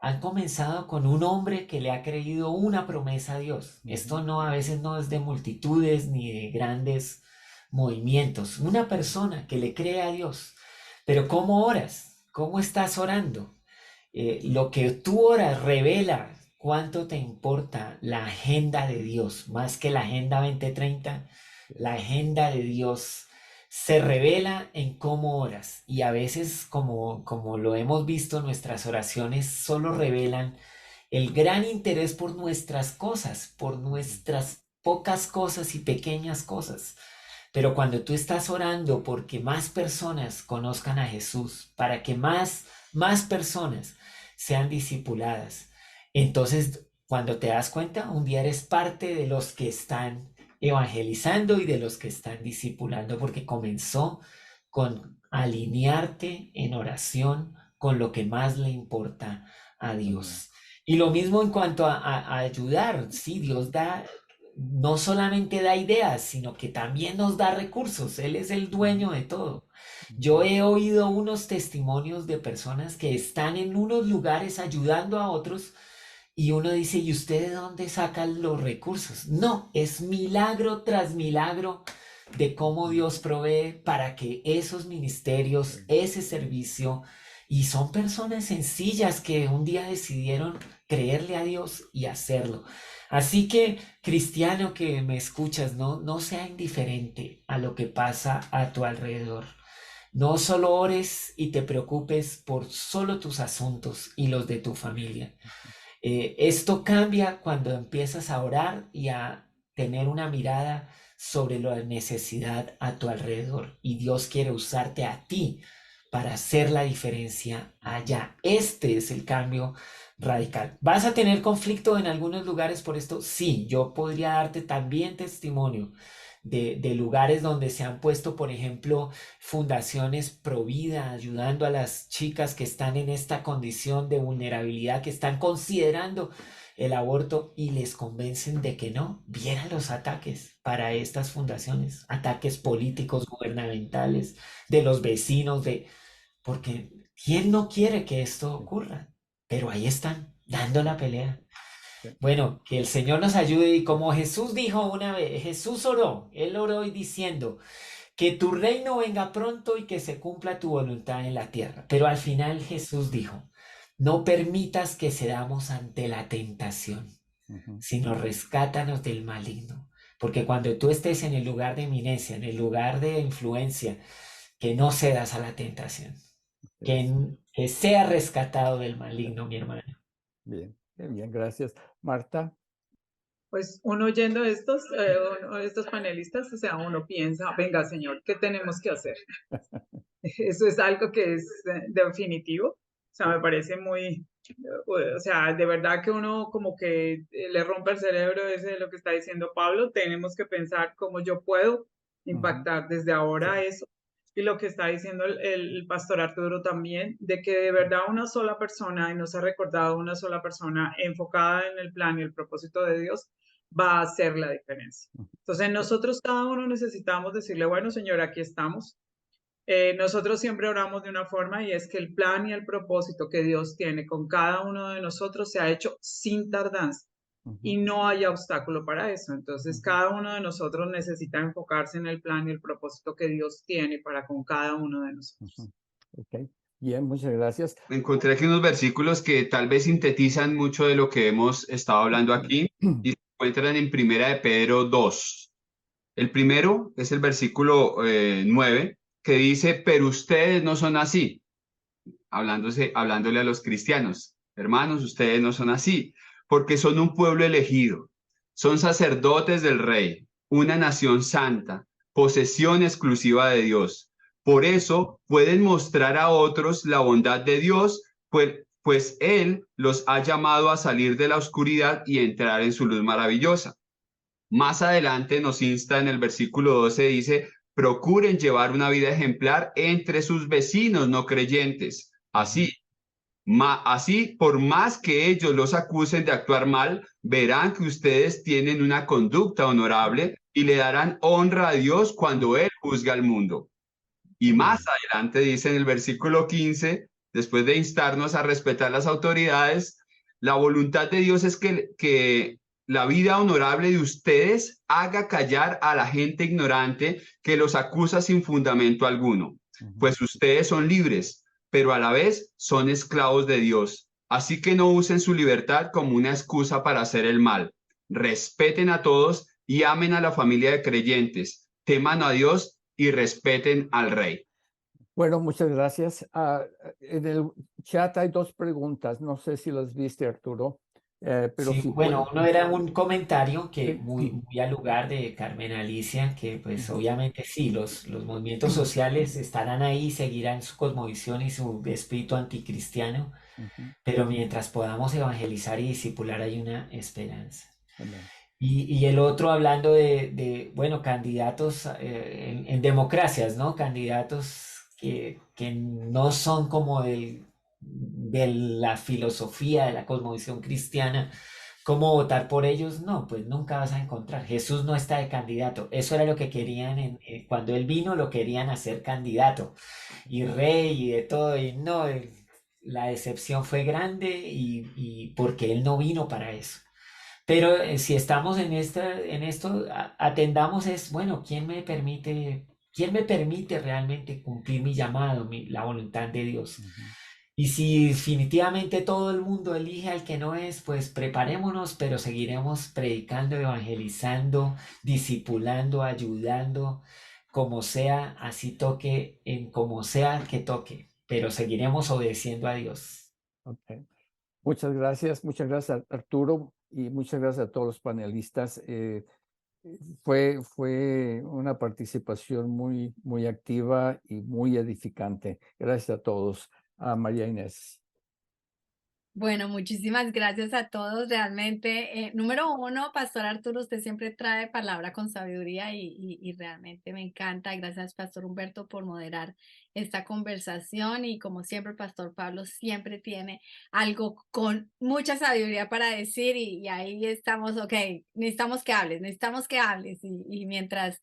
han comenzado con un hombre que le ha creído una promesa a Dios. Esto no, a veces no es de multitudes ni de grandes movimientos. Una persona que le cree a Dios. Pero ¿cómo oras? ¿Cómo estás orando? Lo que tú oras revela cuánto te importa la agenda de Dios, más que la Agenda 2030. La agenda de Dios se revela en cómo oras, y a veces, como lo hemos visto, nuestras oraciones solo revelan el gran interés por nuestras cosas, por nuestras pocas cosas y pequeñas cosas. Pero cuando tú estás orando porque más personas conozcan a Jesús, para que más personas sean discipuladas, entonces cuando te das cuenta, un día eres parte de los que están evangelizando y de los que están discipulando, porque comenzó con alinearte en oración con lo que más le importa a Dios. Y lo mismo en cuanto a ayudar. Sí, Dios da, no solamente da ideas, sino que también nos da recursos. Él es el dueño de todo. Yo he oído unos testimonios de personas que están en unos lugares ayudando a otros, y uno dice, ¿y usted de dónde sacan los recursos? No, es milagro tras milagro de cómo Dios provee para que esos ministerios, ese servicio, y son personas sencillas que un día decidieron creerle a Dios y hacerlo. Así que, cristiano que me escuchas, no sea indiferente a lo que pasa a tu alrededor. No solo ores y te preocupes por solo tus asuntos y los de tu familia. Esto cambia cuando empiezas a orar y a tener una mirada sobre la necesidad a tu alrededor, y Dios quiere usarte a ti para hacer la diferencia allá. Este es el cambio radical. ¿Vas a tener conflicto en algunos lugares por esto? Sí, yo podría darte también testimonio de lugares donde se han puesto, por ejemplo, fundaciones pro vida, ayudando a las chicas que están en esta condición de vulnerabilidad, que están considerando el aborto, y les convencen de que no. Vieran los ataques para estas fundaciones, ataques políticos, gubernamentales, de los vecinos, porque ¿quién no quiere que esto ocurra? Pero ahí están, dando la pelea. Bueno, que el Señor nos ayude, y como Jesús dijo una vez, Jesús oró, Él oró y diciendo, que tu reino venga pronto y que se cumpla tu voluntad en la tierra. Pero al final Jesús dijo, no permitas que cedamos ante la tentación, sino rescátanos del maligno. Porque cuando tú estés en el lugar de eminencia, en el lugar de influencia, que no cedas a la tentación, que sea rescatado del maligno, mi hermano. Bien, bien, gracias. Marta. Pues uno oyendo estos panelistas, o sea, uno piensa, venga, Señor, ¿qué tenemos que hacer? Eso es algo que es definitivo. O sea, me parece muy, o sea, de verdad que uno como que le rompe el cerebro ese de lo que está diciendo Pablo. Tenemos que pensar cómo yo puedo impactar desde ahora eso. Y lo que está diciendo el pastor Arturo también, de que de verdad una sola persona, y nos ha recordado una sola persona enfocada en el plan y el propósito de Dios, va a hacer la diferencia. Entonces nosotros cada uno necesitamos decirle, bueno, Señor, aquí estamos. Nosotros siempre oramos de una forma, y es que el plan y el propósito que Dios tiene con cada uno de nosotros se ha hecho sin tardanza, y no hay obstáculo para eso. Entonces cada uno de nosotros necesita enfocarse en el plan y el propósito que Dios tiene para con cada uno de nosotros. Ok, bien, muchas gracias. Encontré aquí unos versículos que tal vez sintetizan mucho de lo que hemos estado hablando aquí, y se encuentran en Primera de Pedro 2. El primero es el versículo 9, que dice, pero ustedes no son así, hablándole a los cristianos. Hermanos, ustedes no son así, porque son un pueblo elegido, son sacerdotes del Rey, una nación santa, posesión exclusiva de Dios. Por eso pueden mostrar a otros la bondad de Dios, pues Él los ha llamado a salir de la oscuridad y entrar en su luz maravillosa. Más adelante nos insta en el versículo 12, dice, procuren llevar una vida ejemplar entre sus vecinos no creyentes. Así, Así, por más que ellos los acusen de actuar mal, verán que ustedes tienen una conducta honorable y le darán honra a Dios cuando Él juzgue al mundo. Y más adelante dice en el versículo 15, después de instarnos a respetar las autoridades, la voluntad de Dios es que la vida honorable de ustedes haga callar a la gente ignorante que los acusa sin fundamento alguno. Pues ustedes son libres, pero a la vez son esclavos de Dios. Así que no usen su libertad como una excusa para hacer el mal. Respeten a todos y amen a la familia de creyentes. Teman a Dios y respeten al rey. Bueno, muchas gracias. En el chat hay 2 preguntas. No sé si las viste, Arturo. Pero Sí, si bueno, uno era un comentario que Sí. muy al lugar de Carmen Alicia, que pues obviamente sí, los movimientos sociales estarán ahí, seguirán su cosmovisión y su espíritu anticristiano, pero mientras podamos evangelizar y discipular hay una esperanza. Amén. Y el otro hablando bueno, candidatos en democracias, ¿no? Candidatos que no son como de la filosofía, de la cosmovisión cristiana. ¿Cómo votar por ellos? No, pues nunca vas a encontrar. Jesús no está de candidato. Eso era lo que querían cuando él vino, lo querían hacer candidato y rey y de todo. Y no, la decepción fue grande y porque él no vino para eso. Pero si estamos en esto, atendamos bueno, ¿quién me permite realmente cumplir mi llamado, la voluntad de Dios? Y si definitivamente todo el mundo elige al que no es, pues preparémonos, pero seguiremos predicando, evangelizando, discipulando, ayudando, como sea, así toque, en como sea que toque, pero seguiremos obedeciendo a Dios. Okay. Muchas gracias Arturo, y muchas gracias a todos los panelistas. Fue una participación muy activa y muy edificante. Gracias a todos. A María Inés. Bueno, muchísimas gracias a todos. Realmente, número 1, Pastor Arturo, usted siempre trae palabra con sabiduría y realmente me encanta. Gracias, Pastor Humberto, por moderar esta conversación y como siempre, Pastor Pablo siempre tiene algo con mucha sabiduría para decir y ahí estamos, ok, necesitamos que hables y mientras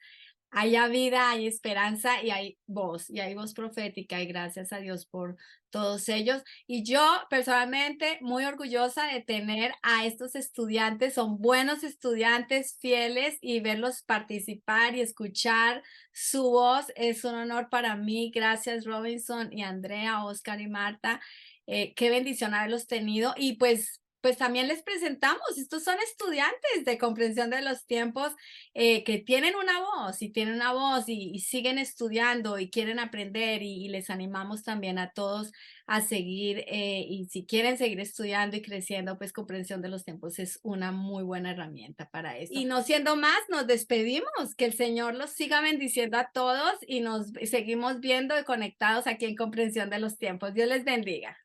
haya vida, hay esperanza y hay voz profética y gracias a Dios por todos ellos. Y yo personalmente muy orgullosa de tener a estos estudiantes, son buenos estudiantes, fieles y verlos participar y escuchar su voz es un honor para mí. Gracias Robinson y Andrea, Oscar y Marta. Qué bendición haberlos tenido y pues también les presentamos, estos son estudiantes de comprensión de los tiempos que tienen una voz y siguen estudiando y quieren aprender y les animamos también a todos a seguir y si quieren seguir estudiando y creciendo, pues comprensión de los tiempos es una muy buena herramienta para eso. Y no siendo más, nos despedimos, que el Señor los siga bendiciendo a todos y nos seguimos viendo y conectados aquí en comprensión de los tiempos. Dios les bendiga.